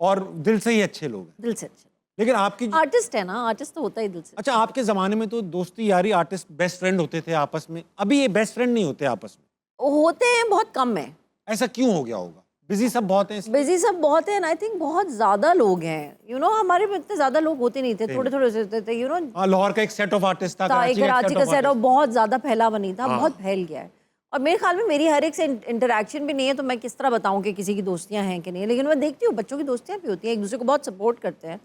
और दिल से ही अच्छे लोग हैं। दिल से अच्छे। लेकिन आपकी आर्टिस्ट है ना, आर्टिस्ट तो होता ही दिल से। अच्छा, आपके ज़माने में तो दोस्ती यारी आर्टिस्ट बेस्ट फ्रेंड होते थे आपस में, अभी ये बेस्ट फ्रेंड नहीं होते आपस में। होते हैं, बहुत कम है। ऐसा क्यों हो गया होगा? बिजी सब बहुत हैं इसलिए? बिजी सब बहुत है, आई थिंक बहुत ज़्यादा लोग हैं। यू नो हमारे में इतने ज़्यादा लोग होते नहीं थे, थोड़े थोड़े से होते थे। यू नो हाँ, लाहौर का एक सेट ऑफ आर्टिस्ट था, कराची का सेट ऑफ बहुत ज़्यादा फैला नहीं था, हाँ। बहुत फैल गया है। और मेरे ख्याल में मेरी हर एक से इंटरेक्शन भी नहीं है, तो मैं किस तरह बताऊं कि किसी की दोस्तियां हैं कि नहीं। लेकिन मैं देखती हूँ बच्चों की दोस्तियां भी होती हैं, एक दूसरे को बहुत सपोर्ट करते हैं।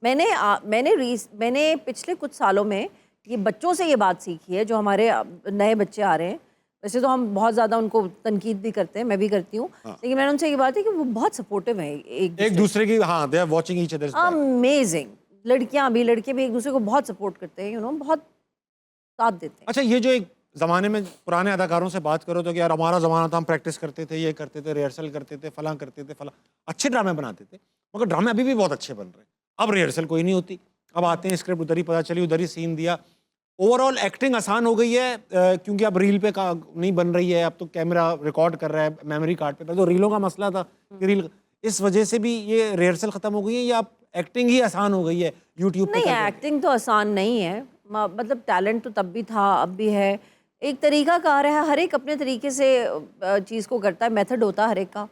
मैंने पिछले कुछ सालों में ये बच्चों से ये बात सीखी है, जो हमारे नए बच्चे आ रहे हैं। वैसे तो हम बहुत ज़्यादा उनको तनकीद भी करते हैं, मैं भी करती हूँ, लेकिन मैंने उनसे ये बात है कि वो बहुत सपोर्टिव है एक दूसरे की। हाँ, they are watching each others back. Amazing. लड़कियाँ भी लड़के भी एक दूसरे को बहुत सपोर्ट करते हैं, यू नो बहुत साथ देते हैं। अच्छा, ये जो एक ज़माने में पुराने अदाकारों से बात करो तो कि यार हमारा ज़माना था, हम प्रैक्टिस करते थे, ये करते थे, रिहर्सल करते थे, फलां करते थे, फलां, अच्छे ड्रामे बनाते थे, मगर ड्रामे अभी भी बहुत अच्छे बन रहे हैं। अब रिहर्सल कोई नहीं होती, अब आते हैं, स्क्रिप्ट उधर ही पता चली, उधर ही सीन दिया। ओवरऑल एक्टिंग आसान हो गई है, क्योंकि अब रील पे का नहीं बन रही है, अब तो कैमरा रिकॉर्ड कर रहा है मेमोरी कार्ड पे। तो रीलों का मसला था कि रील, इस वजह से भी ये रिहर्सल ख़त्म हो गई है, या अब एक्टिंग ही आसान हो गई है यूट्यूब पे? नहीं, एक्टिंग तो आसान नहीं है, मतलब टैलेंट तो तब भी था, अब भी है। एक तरीका कार है, हर एक अपने तरीके से चीज़ को करता है, मेथड होता है हर एक का।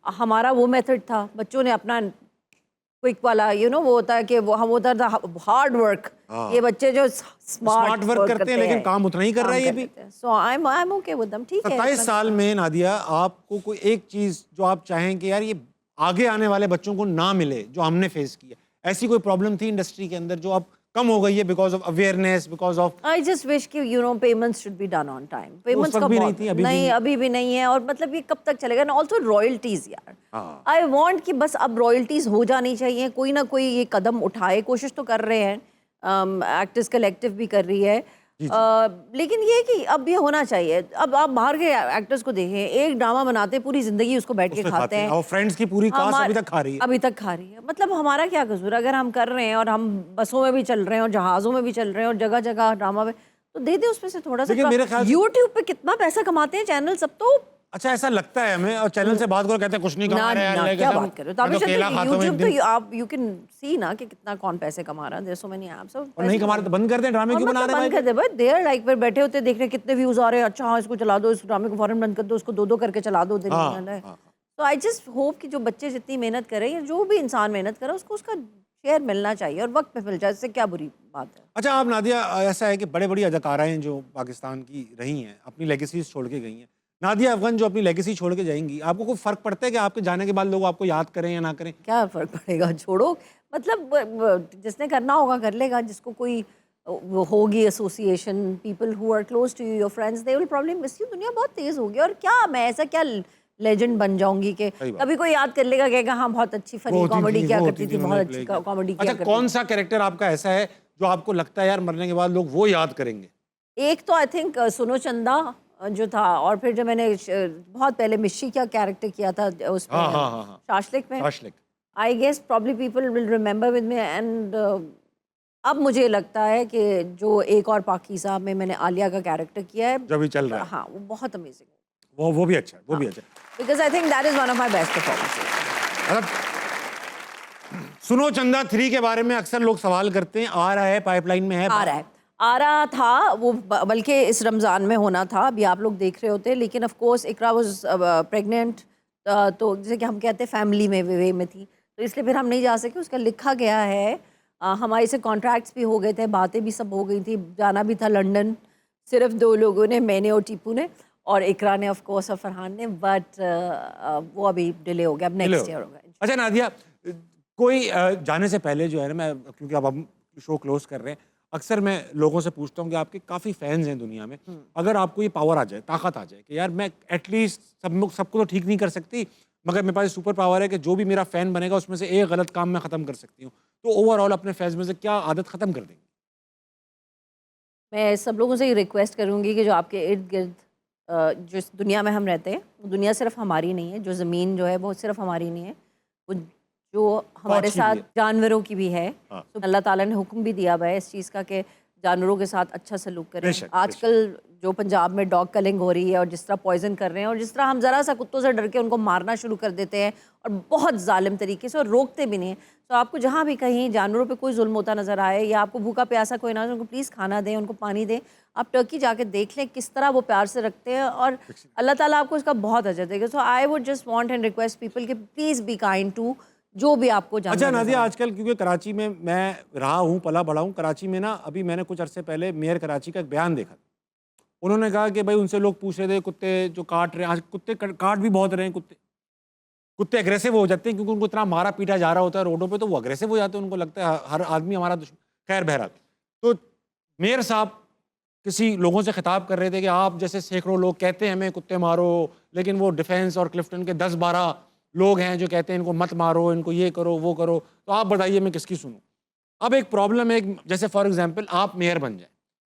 हमारा वो मेथड था, बच्चों ने अपना क्विक वाला, यू नो वो होता है कि वो हम होता था हार्ड वर्क। ये बच्चे जो स्मार्ट वर्क करते हैं, लेकिन काम उतना ही कर रहा है ये भी। So I am okay with them, ठीक है। 27 साल में नादिया, आपको कोई एक चीज़ जो आप चाहें कि यार ये आगे आने वाले बच्चों को ना मिले, जो हमने फेस किया, ऐसी कोई प्रॉब्लम थी इंडस्ट्री के अंदर जो अब कम हो गई है because of awareness, because of? I just wish कि you know payments should be done on time. Payments का भी नहीं बहुत थी, अभी नहीं, भी अभी भी नहीं है। और मतलब ये कब तक चलेगा? एंड ऑल्सो रॉयल्टीज यार, आई वांट कि बस अब रॉयल्टीज हो जानी चाहिए, कोई ना कोई ये कदम उठाए। कोशिश तो कर रहे हैं, एक्टर्स कलेक्टिव भी कर रही है, लेकिन ये कि अब ये होना चाहिए। अब आप बाहर के एक्टर्स को देखें, एक ड्रामा बनाते पूरी जिंदगी उसको बैठ के खाते हैं, और फ्रेंड्स की पूरी कास्ट अभी तक खा रही है। अभी तक खा रही है। मतलब हमारा क्या कसूर? अगर हम कर रहे हैं और हम बसों में भी चल रहे हैं और जहाज़ों में भी चल रहे हैं और जगह जगह ड्रामा में, तो दे दे उसमें से थोड़ा सा। मेरे ख्याल यूट्यूब पे कितना पैसा कमाते हैं चैनल सब तो। अच्छा, ऐसा लगता है हमें, और चैनल से बात करो कहते हैं कुछ नहीं कमा रहे हैं, क्या बात कर रहे हो? यूट्यूब तो आप यू कैन सी ना कि कितना कौन पैसे कमा रहा है। There so many apps. और नहीं कमा रहे तो बंद कर दें, ड्रामे क्यों बना रहे हैं? बंद कर दे भाई, देयर लाइक पर बैठे होते देख रहे कितने व्यूज आ रहे हैं, अच्छा हाँ इसको चला दो, इस ड्रामे को फौरन बंद कर दो, उसको दो करके चला दो। तो आई जस्ट होप कि जो बच्चे जितनी मेहनत करें या जो भी इंसान मेहनत करे उसको उसका शेयर मिलना चाहिए और वक्त पे मिल जाए, इससे क्या बुरी बात है? अच्छा, आप नादिया, ऐसा है कि बड़े बड़ी अदाकाराएं जो पाकिस्तान की रही हैं, अपनी लेगेसीज छोड़ के गई हैं, नादिया अफगान जो अपनी लेगेसी छोड़ के जाएंगी, आपको कोई फर्क पड़ता है कि आपके जाने के बाद लोग आपको याद करें या ना करें? क्या फर्क पड़ेगा, छोड़ो। मतलब जिसने करना होगा कर लेगा, जिसको कोई वो होगी association, people who are close to you, your friends, they will problem miss you. दुनिया बहुत तेज होगी और क्या मैं ऐसा क्या लेजेंड बन जाऊंगी कि सही बात। कभी कोई याद कर लेगा, कहेगा हाँ बहुत अच्छी वो फनी होती कॉमेडी थी, क्या वो करती होती थी, थी, बहुत उन्होंने अच्छी play किया। कॉमेडी अच्छा, क्या कौन करती सा कैरेक्टर आपका ऐसा है जो आपको लगता है यार मरने के बाद लोग वो याद करेंगे? थी। एक तो आई थिंक सुनो चंदा जो था, और फिर जब मैंने बहुत पहले मिश्री का कैरेक्टर किया था उसमें, हाँ, हाँ, हाँ, हाँ। शाशलिक में, shashlik. I guess probably people will remember with me. And अब मुझे लगता है कि जो एक और पाकीज़ा में मैंने आलिया का कैरेक्टर किया है, जो भी चल रहा है। हाँ वो बहुत अमेजिंग है, वो भी अच्छा है, वो भी अच्छा है। Because I think that is one of my best performances. मतलब सुनो चंदा 3 के बारे में अक्सर लोग सवाल करते हैं, आ रहा है, पाइपलाइन में है? आ रहा था वो, बल्कि इस रमज़ान में होना था, अभी आप लोग देख रहे होते, लेकिन of course Iqra was pregnant, तो जैसे कि हम कहते हैं फैमिली में वे में थी, तो इसलिए फिर हम नहीं जा सके। उसका लिखा गया है, हमारे से कॉन्ट्रैक्ट्स भी हो गए थे, बातें भी सब हो गई थी, जाना भी था लंदन, सिर्फ 2 लोगों ने, मैंने और टीपू ने, और इकरा ने ऑफ कोर्स और फरहान ने, बट वो अभी डिले हो गया, अब नेक्स्ट ईयर होगा। अच्छा नादिया, कोई जाने से पहले जो है ना, मैं क्योंकि अब हम शो क्लोज कर रहे हैं, अक्सर मैं लोगों से पूछता हूँ कि आपके काफ़ी फैंस हैं दुनिया में, अगर आपको ये पावर आ जाए, ताकत आ जाए कि यार मैं एटलीस्ट सबको तो ठीक नहीं कर सकती, मगर मेरे पास सुपर पावर है कि जो भी मेरा फ़ैन बनेगा उसमें से एक गलत काम मैं ख़त्म कर सकती हूँ, तो ओवरऑल अपने फैंस में से क्या आदत ख़त्म कर देंगे? मैं सब लोगों से ये रिक्वेस्ट करूँगी कि जो आपके इर्द गिर्द जो इस दुनिया में हम रहते हैं, वो दुनिया सिर्फ हमारी नहीं है, जो ज़मीन जो है वो सिर्फ हमारी नहीं है, वो जो हमारे की भी साथ है। जानवरों की भी है। हाँ। तो अल्लाह ताला ने हुक्म भी दिया हुआ है इस चीज़ का कि जानवरों के साथ अच्छा सलूक करें। बेशक, आजकल जो पंजाब में डॉग कलिंग हो रही है और जिस तरह पॉइजन कर रहे हैं और जिस तरह हम ज़रा सा कुत्तों से डर के उनको मारना शुरू कर देते हैं और बहुत जालिम तरीके से, और रोकते भी नहीं हैं, तो आपको जहाँ भी कहीं जानवरों पे कोई जुल्म होता नज़र आए या आपको भूखा प्यासा कोई ना, उनको प्लीज़ खाना दें, उनको पानी दें। आप टर्की जाके देख लें किस तरह वो प्यार से रखते हैं और अल्लाह ताला आपको इसका बहुत अजर देगा। So I would just want and request people कि प्लीज़ बी काइंड टू जो भी आपको जानवर अच्छा नज़र नादिया, आए। आजकल क्योंकि कराची में मैं रहा हूँ, पला बड़ा हूँ कराची में ना, अभी मैंने कुछ अरसे पहले मेयर कराची का एक बयान देखा। उन्होंने कहा कि भाई उनसे लोग पूछ रहे थे कुत्ते जो काट रहे हैं, आज कुत्ते काट भी बहुत रहे हैं, कुत्ते एग्रेसिव हो जाते हैं क्योंकि उनको इतना मारा पीटा जा रहा होता है रोडों पे, तो वो अग्रेसिव हो जाते हैं, उनको लगता है हर आदमी हमारा दुश्मन। खैर बहरहाल, तो मेयर साहब किसी लोगों से खिताब कर रहे थे कि आप जैसे सैकड़ों लोग कहते हैं हमें कुत्ते मारो, लेकिन वो डिफेंस और क्लिफ्टन के 10-12 लोग हैं जो कहते हैं इनको मत मारो, इनको ये करो वो करो, तो आप बताइए मैं किसकी सुनूं? अब एक प्रॉब्लम है, जैसे फॉर एग्जांपल आप मेयर बन जाए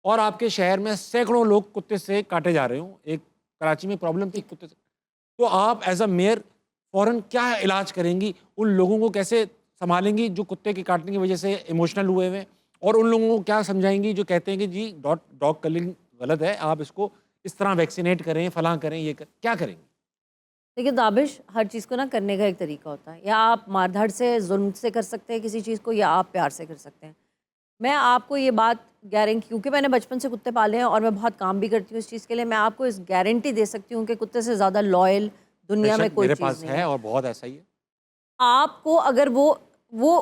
और आपके शहर में सैकड़ों लोग कुत्ते से काटे जा रहे हों, एक कराची में प्रॉब्लम थी कुत्ते से, तो आप एज अ मेयर फ़ौरन क्या इलाज करेंगी? उन लोगों को कैसे संभालेंगी जो कुत्ते के काटने की वजह से इमोशनल हुए हुए हैं, और उन लोगों को क्या समझाएंगी जो कहते हैं कि जी डॉग कलिंग गलत है, आप इसको इस तरह वैक्सीनेट करें, फलां करें, ये क्या करेंगी? देखिए दाबिश, हर चीज़ को ना करने का एक तरीका होता है, या आप मारधाड़ से जुल्म से कर सकते हैं किसी चीज़ को, या आप प्यार से कर सकते हैं। मैं आपको ये बात गारंटी, क्योंकि मैंने बचपन से कुत्ते पाले हैं और मैं बहुत काम भी करती हूँ इस चीज़ के लिए, मैं आपको इस गारंटी दे सकती हूँ कि कुत्ते से ज़्यादा लॉयल दुनिया में बेशक कोई मेरे चीज़ पास नहीं है और बहुत ऐसा ही है। आपको अगर वो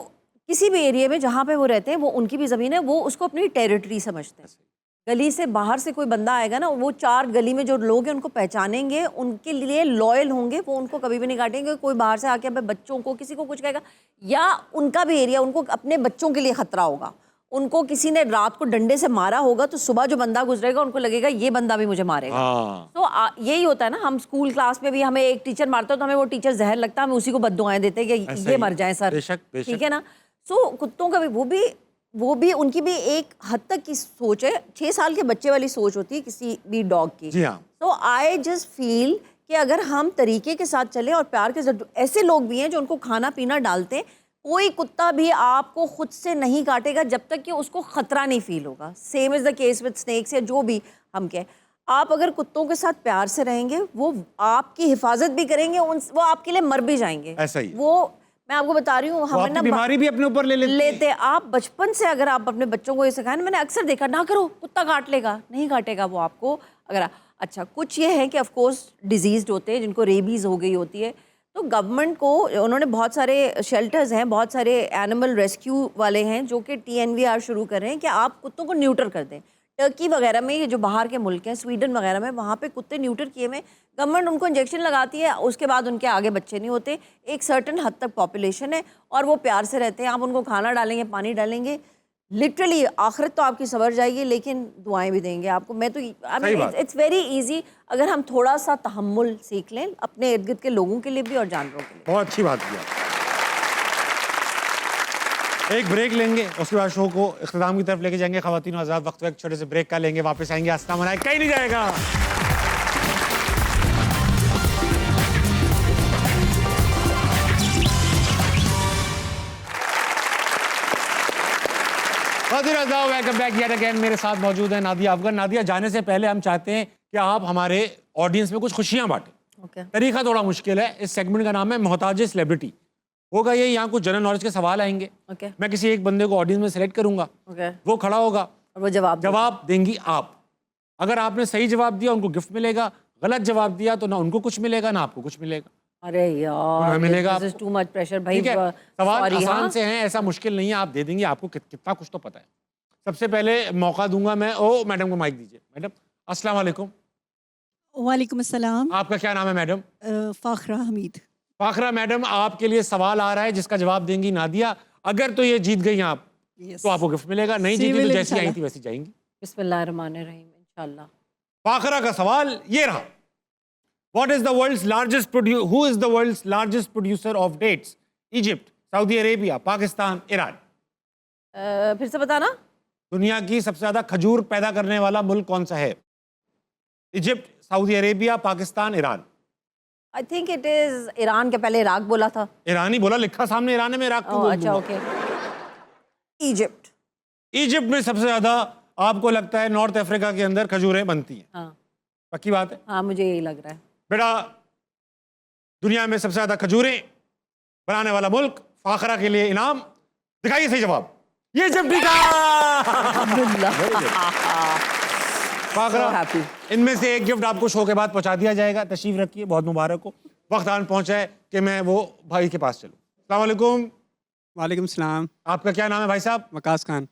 किसी भी एरिया में जहाँ पे वो रहते हैं वो उनकी भी ज़मीन है, वो उसको अपनी टेरिटरी समझते हैं। गली से बाहर से कोई बंदा आएगा ना, वो 4 गली में जो लोग हैं उनको पहचानेंगे, उनके लिए लॉयल होंगे, वो उनको कभी भी नहीं काटेंगे। कोई बाहर से आके अपने बच्चों को किसी को कुछ कहेगा, या उनका भी एरिया, उनको अपने बच्चों के लिए खतरा होगा, उनको किसी ने रात को डंडे से मारा होगा तो सुबह जो बंदा गुजरेगा उनको लगेगा ये बंदा भी मुझे मारेगा। हाँ। तो यही होता है ना, हम स्कूल क्लास में भी हमें एक टीचर मारता है तो हमें वो टीचर जहर लगता है, हम उसी को बद्दुआएं देते हैं कि ऐसा ये ही। मर जाए सर। बेशक, बेशक। ठीक है ना। सो कुत्तों का भी वो भी उनकी भी एक हद तक की सोच है, 6 साल के बच्चे वाली सोच होती है किसी भी डॉग की। जी हाँ। तो आई जस्ट फील कि अगर हम तरीके के साथ चले और प्यार के साथ, ऐसे लोग भी हैं जो उनको खाना पीना डालते हैं, कोई कुत्ता भी आपको खुद से नहीं काटेगा जब तक कि उसको खतरा नहीं फील होगा। Same is the case with snakes, या जो भी हम कहें। आप अगर कुत्तों के साथ प्यार से रहेंगे, वो आपकी हिफाजत भी करेंगे, वो आपके लिए मर भी जाएंगे। ऐसा ही है। वो मैं आपको बता रही हूँ, वो हमें आपकी ना बीमारी भी अपने ऊपर ले लेते हैं। आप बचपन से अगर आप अपने बच्चों को ये सिखाएं, मैंने अक्सर देखा, ना करो कुत्ता काट लेगा, नहीं काटेगा वो आपको। अगर अच्छा, कुछ ये है कि ऑफ कोर्स डिजीज्ड होते हैं जिनको रेबीज़ हो गई होती है, तो गवर्नमेंट को उन्होंने बहुत सारे शेल्टर्स हैं, बहुत सारे एनिमल रेस्क्यू वाले हैं जो कि TNVR शुरू कर रहे हैं कि आप कुत्तों को न्यूटर कर दें। टर्की वगैरह में, ये जो बाहर के मुल्क हैं, स्वीडन वगैरह में, वहाँ पे कुत्ते न्यूटर किए में गवर्नमेंट उनको इंजेक्शन लगाती है, उसके बाद उनके आगे बच्चे नहीं होते। एक सर्टन हद तक पॉपुलेशन है और वो प्यार से रहते हैं। आप उनको खाना डालेंगे, पानी डालेंगे, लिटरली आखिरत तो आपकी सवर जाएगी, लेकिन दुआएं भी देंगे आपको। मैं तो सही बात। इट्स वेरी इजी अगर हम थोड़ा सा तहम्मुल सीख लें अपने इर्द गिर्द के लोगों के लिए भी और जानवरों के लिए। बहुत अच्छी बात की आप। एक ब्रेक लेंगे, उसके बाद शो को इख्तिताम की तरफ लेके जाएंगे। ख़वातीन आज़ाद, वक्त एक छोटे से ब्रेक का लेंगे, वापस आएंगे। अस्सलाम वालेकुम, कहीं नहीं जाएगा। Welcome back yet again. मेरे साथ मौजूद है नादिया अफगन। नादिया, जाने से पहले हम चाहते हैं कि आप हमारे ऑडियंस में कुछ खुशियां बांटें। ओके तरीका थोड़ा मुश्किल है। इस सेगमेंट का नाम है मोहताज सेलिब्रिटी। होगा ये, यहाँ कुछ जनरल नॉलेज के सवाल आएंगे। ओके मैं किसी एक बंदे को ऑडियंस में सेलेक्ट करूंगा, ओके वो खड़ा होगा और वो जवाब देंगी आप। अगर आपने सही जवाब दिया उनको गिफ्ट मिलेगा, गलत जवाब दिया तो ना उनको कुछ मिलेगा ना आपको कुछ मिलेगा। अरे यार, मिलेगा this is too much pressure भाई। ठीक है, सवाल Sorry, आसान हाँ? से हैं, ऐसा मुश्किल नहीं है, आप दे देंगे। आपको कितना कुछ तो पता है। सबसे पहले मौका दूंगा मैं, ओ मैडम को माइक दीजिए। मैडम अस्सलाम वालेकुम। वालेकुम अस्सलाम। आपका क्या नाम है मैडम? फ़ाखरा हमीद। फाखरा मैडम, आपके लिए सवाल आ रहा है जिसका जवाब देंगी नादिया। अगर तो ये जीत गई आप तो आपको गिफ्ट मिलेगा, नहीं जीती तो सिविल जैसी आई इंशाल्लाह। थी वैसी जाएंगी। बिस्मिल्लाहिर्रहमानिर्रहीम, इंशाल्लाह। फाखरा का सवाल ये रहा। What is the world's largest who is the world's largest producer of dates? Egypt, Saudi Arabia, Pakistan, Iran. फिर से बताना। दुनिया की सबसे ज्यादा खजूर पैदा करने वाला मुल्क कौन सा है? Egypt, Saudi Arabia, Pakistan, Iran. I think it is Iran के पहले इराक बोला था। ईरान ही बोला, लिखा सामने ईरान है, मैं इराक को बोल अच्छा दूंगा। ओके। इजिप्ट। इजिप्ट में सबसे ज्यादा आपको लगता है नॉर्थ अफ्रीका के अंदर खजूरें बनती हैं? हाँ पक्की बात है? हाँ, मुझे यही लग रहा है। बेटा, दुनिया में सबसे ज्यादा खजूरें बनाने वाला मुल्क, फाखरा के लिए इनाम। दिखाइए सही जवाब। ये इजिप्ट फाखरा, happy. इनमें से एक गिफ्ट आपको शो के बाद पहुंचा दिया जाएगा। तशरीफ रखिए, बहुत मुबारक हो। वक्त आन पहुंचा है कि मैं वो भाई के पास चलूं। अस्सलाम वालेकुम। वालेकुम सलाम। आपका क्या नाम है भाई साहब? वकास खान।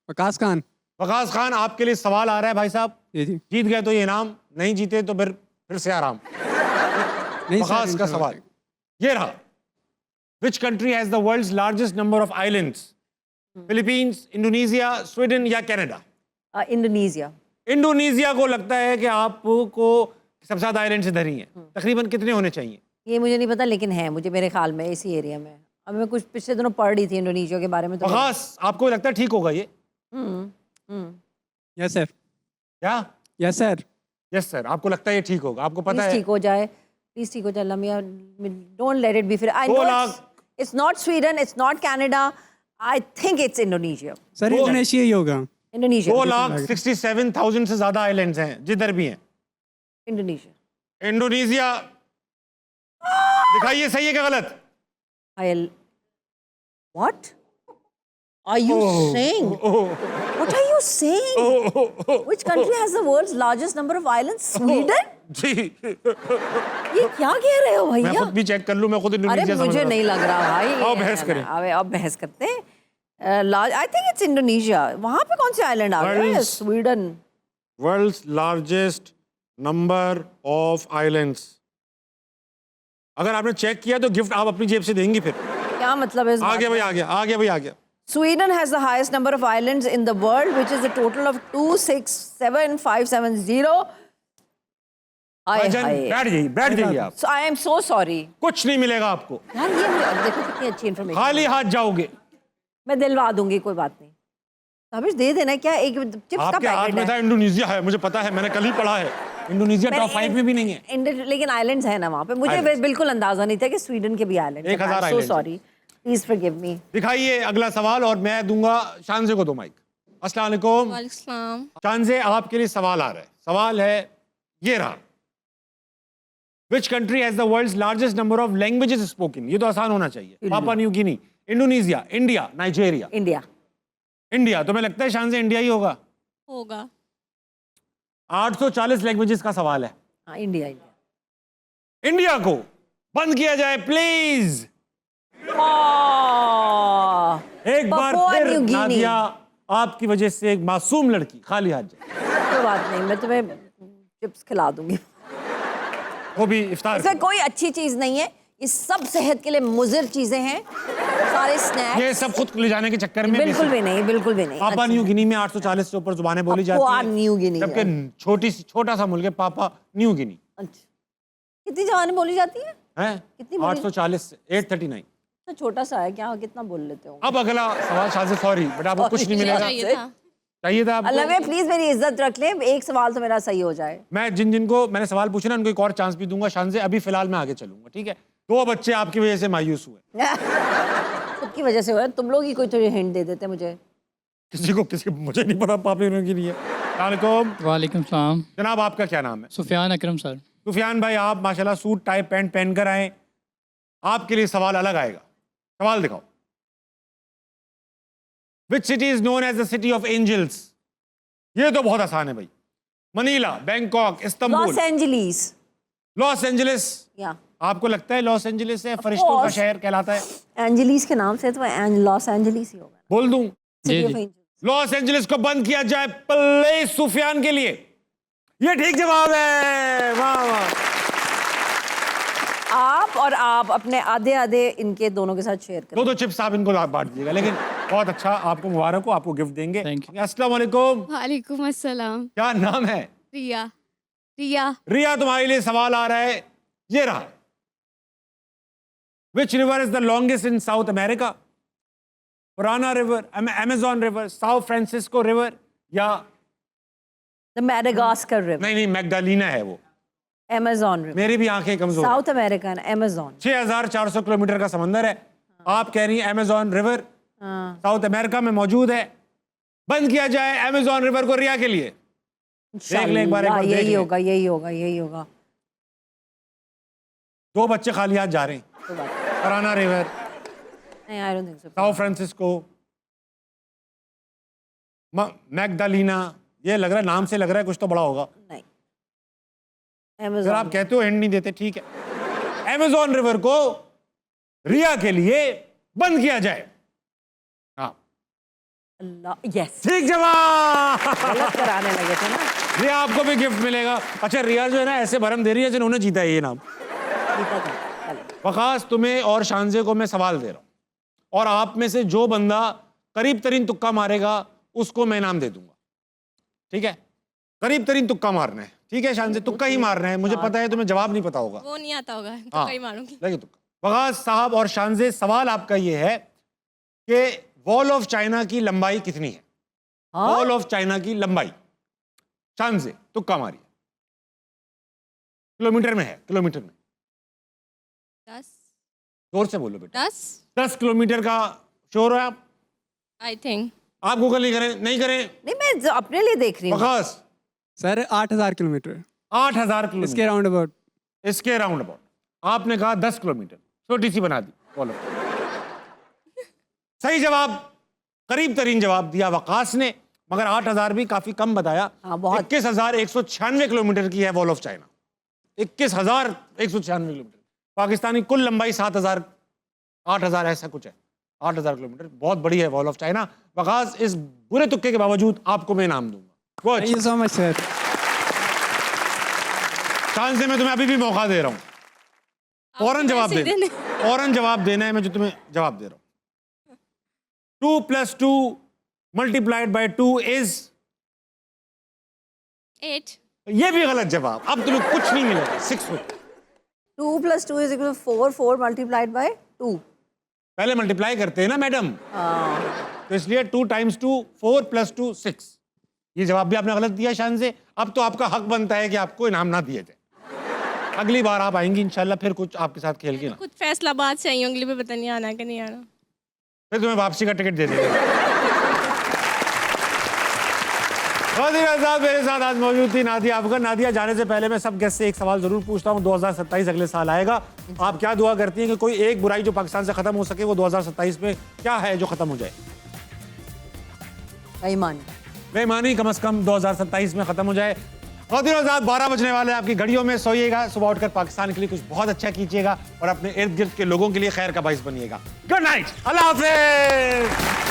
वकास खान। वकास खान, आपके लिए सवाल आ रहा है भाई साहब। जी जी। जीत गए तो ये इनाम, नहीं जीते तो फिर से आराम। नहीं सर, वकास का इंशाल्लाह। सवाल ये रहा। Which country has the world's largest number of islands? Philippines, Indonesia, Sweden या कनाडा? इंडोनेशिया। इंडोनेशिया को लगता है कि आपको सबसे ज्यादा आइलैंड इधर ही हैं। तकरीबन कितने होने चाहिए? ये मुझे नहीं पता, लेकिन है मुझे मेरे ख्याल में इसी एरिया में। अब मैं कुछ पिछले दिनों पढ़ रही थी इंडोनेशिया के बारे में तो वकास, आपको लगता है ठीक होगा ये? Yes sir. क्या? Yes sir. यस सर, आपको लगता है ये ठीक होगा? आपको पता प्लीज है? ठीक हो जाए, प्लीज ठीक हो जाए। Lamia, don't let it be. फिर I 2 no lakh. It's not Sweden, it's not Canada, I think it's Indonesia. Sir Indonesia ही होगा। इंडोनेशिया। 2,67,000 से ज्यादा आइलैंड्स हैं जिधर भी हैं। इंडोनेशिया। इंडोनेशिया, दिखाइए सही है क्या गलत? What are you saying? What are you saying? Which country has the world's largest number of islands? Sweden? जी, ये क्या कह रहे हो मैं भैया? खुद भी चेक कर लूं, मैं खुद अरे इंडोनेशिया समझ मुझे रहा नहीं लग रहा भाई। आओ बहस करें। अब बहस करते हैं। I think it's Indonesia. वहां पे कौन से आइलैंड आ गए? World's- Sweden. World's largest number of islands. अगर आपने चेक किया तो गिफ्ट आप अपनी जेब से देंगी। फिर क्या मतलब है इस आ बात गया का? भाई, आ गया, आ गया भाई, आ गया। Sweden has the highest number of islands in the world, which is a total of 267,570. भाईजान, बैठ जाइए आप। So I am so sorry. कुछ नहीं मिलेगा आपको, यार ये अब देखो कितनी अच्छी इन्फॉर्मेशन। खाली हाथ जाओगे। मैं दिलवा दूंगी, कोई बात नहीं। ताबिश दे देना। क्या एक चिप्स का आपके हाथ पैकेट में था है? इंडोनेशिया है, मुझे पता है, मैंने कल ही पढ़ा है। इंडोनेशिया टॉप 5 में भी नहीं है। लेकिन आइलैंड्स है ना वहाँ पे। मुझे Islands। बिल्कुल अंदाजा नहीं था कि स्वीडन के भी island. 1000 so islands sorry, please forgive me. दिखाइए अगला सवाल और मैं दूंगा शानजे को 2 माइक। अस्सलाम वालेकुम। वालेकुम। शानजे, आपके लिए सवाल आ रहा है। सवाल है ये रहा। Which country has the world's largest number of languages spoken? ये तो आसान होना चाहिए। Papua New Guinea, Indonesia, India, Nigeria. India. India, तो मैं लगता है शानजे इंडिया ही होगा। होगा। 840 लैंग्वेजेस का सवाल है। हाँ, इंडिया। इंडिया को बंद किया जाए प्लीज। एक बार Papua फिर New Guinea। नादिया, आपकी वजह से एक मासूम लड़की खाली हाथ जाए। कोई बात नहीं, मैं तुम्हें चिप्स खिला दूंगी। वो भी इफ्तार इसमें कोई अच्छी चीज नहीं है, ये सब सेहत के लिए मुजिर चीजें हैं। सारे स्नैक्स ये सब खुद ले जाने के चक्कर में बिल्कुल भी नहीं, बिल्कुल भी नहीं। पापा न्यू गिनी में 840 से ऊपर जुबानें बोली जाती पापुआ हैं, न्यू गिनी जबकि छोटा सा मुल्क है पापा न्यू गिनी अच्छा, कितनी जवानी बोली जाती है? है कितनी बोली? 840 से 839। तो छोटा सा है क्या, कितना बोल लेते हो? अब अगला सवाल शाह से, सॉरी बट आपको कुछ नहीं मिलेगा, चाहिए था चाहिए था अल्लाह में आपको। प्लीज मेरी इज्जत रख ले, एक सवाल तो मेरा सही हो जाए। मैं जिनको मैंने सवाल पूछे ना उनको एक और चांस भी दूंगा शान से, अभी फिलहाल मैं आगे चलूंगा, ठीक है? 2 बच्चे आपकी वजह से मायूस हुए, खुद की वजह से हुआ है, तुम लोग ही कोई तो हिंट दे देते मुझे। किसी मुझे नहीं पता, पापा की नहीं है। अस्सलाम वालेकुम सलाम। जनाब, आपका क्या नाम है? सुफियान अकरम सर। सुफियान भाई, आप माशाल्लाह सूट टाई पैंट पहन कर आए, आपके लिए सवाल अलग आएगा। सवाल दिखाओ। Which city is known as the city of angels? ये तो बहुत आसान है भाई। Manila, Bangkok, Istanbul, Los Angeles. Los Angeles. या आपको लगता है लॉस एंजलिस है फरिश्तों का course. शहर कहलाता है? एंजलिस के नाम से तो लॉस एंजलिस ही होगा। बोल दूं? City of जी। Angels। लॉस एंजलिस को बंद किया जाए पल्ले सुफियान के लिए। ये ठीक जवाब है, वाह वाह। आप और आप अपने आधे आधे इनके दोनों के साथ शेयर करें। 2 चिप्स आप इनको बांट दीजिएगा, लेकिन बहुत अच्छा, आपको मुबारक हो, आपको गिफ्ट देंगे। Thank you. अस्सलाम वालेकुम। वालेकुम अस्सलाम। क्या नाम है? रिया। रिया। रिया, तुम्हारे लिए सवाल आ रहा है, ये रहा। Which river is the longest in South America? Parana river, Amazon river, Sao Francisco river, या द मैडागास्कर रिवर। नहीं, मैगडालिना है वो। Amazon river. मेरी भी आंखें कमजोर। South American Amazon. 6400 किलोमीटर का समंदर है। आप कह रही हैं अमेजॉन रिवर हाँ साउथ अमेरिका में मौजूद है, बंद किया जाए अमेजॉन रिवर को रिया के लिए। देख ले एक बार, इंशाल्लाह, देख यही ले। होगा, यही होगा, यही होगा। 2 बच्चे खाली हाथ जा रहे हैं। कोई बात नहीं। पुराना रिवर, नहीं, I don't think so. Sao Francisco, Magdalena, ये लग रहा है, नाम से लग रहा है कुछ तो बड़ा होगा। नहीं, अगर अमेजॉन। आप कहते हो हिंट नहीं देते, ठीक है। अमेजॉन रिवर को रिया के लिए बंद किया जाए। हाँ, अल्लाह, यस, ठीक जवाब। गलत कराने लगे थे ना। रिया, आपको भी गिफ्ट मिलेगा। अच्छा, रिया जो है ना ऐसे भरम दे रही है जिन्होंने जीता है ये नाम। ठीक है, चलो। वकास, तुम्हें और शानजे को मैं सवाल दे रहा हूं, और आप में से जो बंदा करीब तरीन तुक्का मारेगा उसको मैं इनाम दे दूंगा, ठीक है? करीब तरीन तुक्का मारना है, ठीक है शानजे? तुक्का ही मारना है, मुझे पता है तुम्हें जवाब नहीं पता होगा। वो नहीं आता होगा तो हाँ, कहीं मारूंगी। लगे तुक्का। वकास साहब और शानजे, सवाल आपका ये है कि वॉल ऑफ चाइना की लंबाई कितनी है? हाँ? वॉल ऑफ चाइना की लंबाई। शानजे, तुक्का मारिए। किलोमीटर में है, किलोमीटर में। 10। जोर से बोलो बेटा। 10 10 किलोमीटर का श्योर है आप? I think. आप गूगल नहीं करें, नहीं करें। नहीं, मैं अपने लिए देख रही हूँ। वकास, सर 8000 किलोमीटर 8000 किलोमीटर इसके राउंड अबाउट। इसके राउंड अबाउट। आपने कहा 10 किलोमीटर, छोटी सी बना दी। फॉलो। सही जवाब, करीब तरीन जवाब दिया वकास ने, मगर 8000 भी काफी कम बताया। हाँ, बहुत। 21,196 किलोमीटर की है wall of China. 21,196 kilometre. Pakistani कुल लंबाई 7,000, 8,000 ऐसा कुछ है। 8,000 किलोमीटर, बहुत बड़ी है वॉल ऑफ चाइना। वकास, इस बुरे तुक्के के बावजूद आपको मैं इनाम दूंगा। Thank you so much sir. Chance से मैं तुम्हें अभी भी मौका दे रहा हूं, फौरन जवाब देना, फौरन जवाब देना है। मैं जो तुम्हें जवाब दे रहा हूं, 2 + 2 × 2 इज 8। ये भी गलत जवाब। अब तुम्हें कुछ नहीं मिलेगा। 6 होता है। 2 + 2 = 4, 4 × 2। पहले मल्टीप्लाई करते हैं ना मैडम, हाँ, तो इसलिए 2 × 2 4 + 2 6। ये जवाब भी आपने गलत दिया शान से। अब तो आपका हक बनता है कि आपको इनाम ना दिए जाए। अगली बार आप आएंगी इंशाल्लाह, फिर कुछ आपके साथ खेल के ना, कुछ फैसला बात चाहिए, अगली पे पता नहीं आना कि नहीं आना। फिर तुम्हें वापसी का टिकट दे देंगे। साहब मेरे साथ आज मौजूद थी नादिया अफगन। नादिया, जाने से पहले मैं सब गेस्ट से एक सवाल जरूर पूछता हूँ। 2027 अगले साल आएगा, आप क्या दुआ करती हैं कि कोई एक बुराई जो पाकिस्तान से खत्म हो सके, वो 2027 में क्या है जो खत्म हो जाए? बेईमानी। बेईमानी कम से कम 2027 में खत्म हो जाए। ख़वातीन साहब, 12 बजने वाले आपकी घड़ियों में। सोइएगा, सुबह उठकर पाकिस्तान के लिए कुछ बहुत अच्छा कीजिएगा और अपने इर्द गिर्द के लोगों के लिए खैर का बाइस बनिएगा। गुड नाइट, अल्लाह हाफिज़।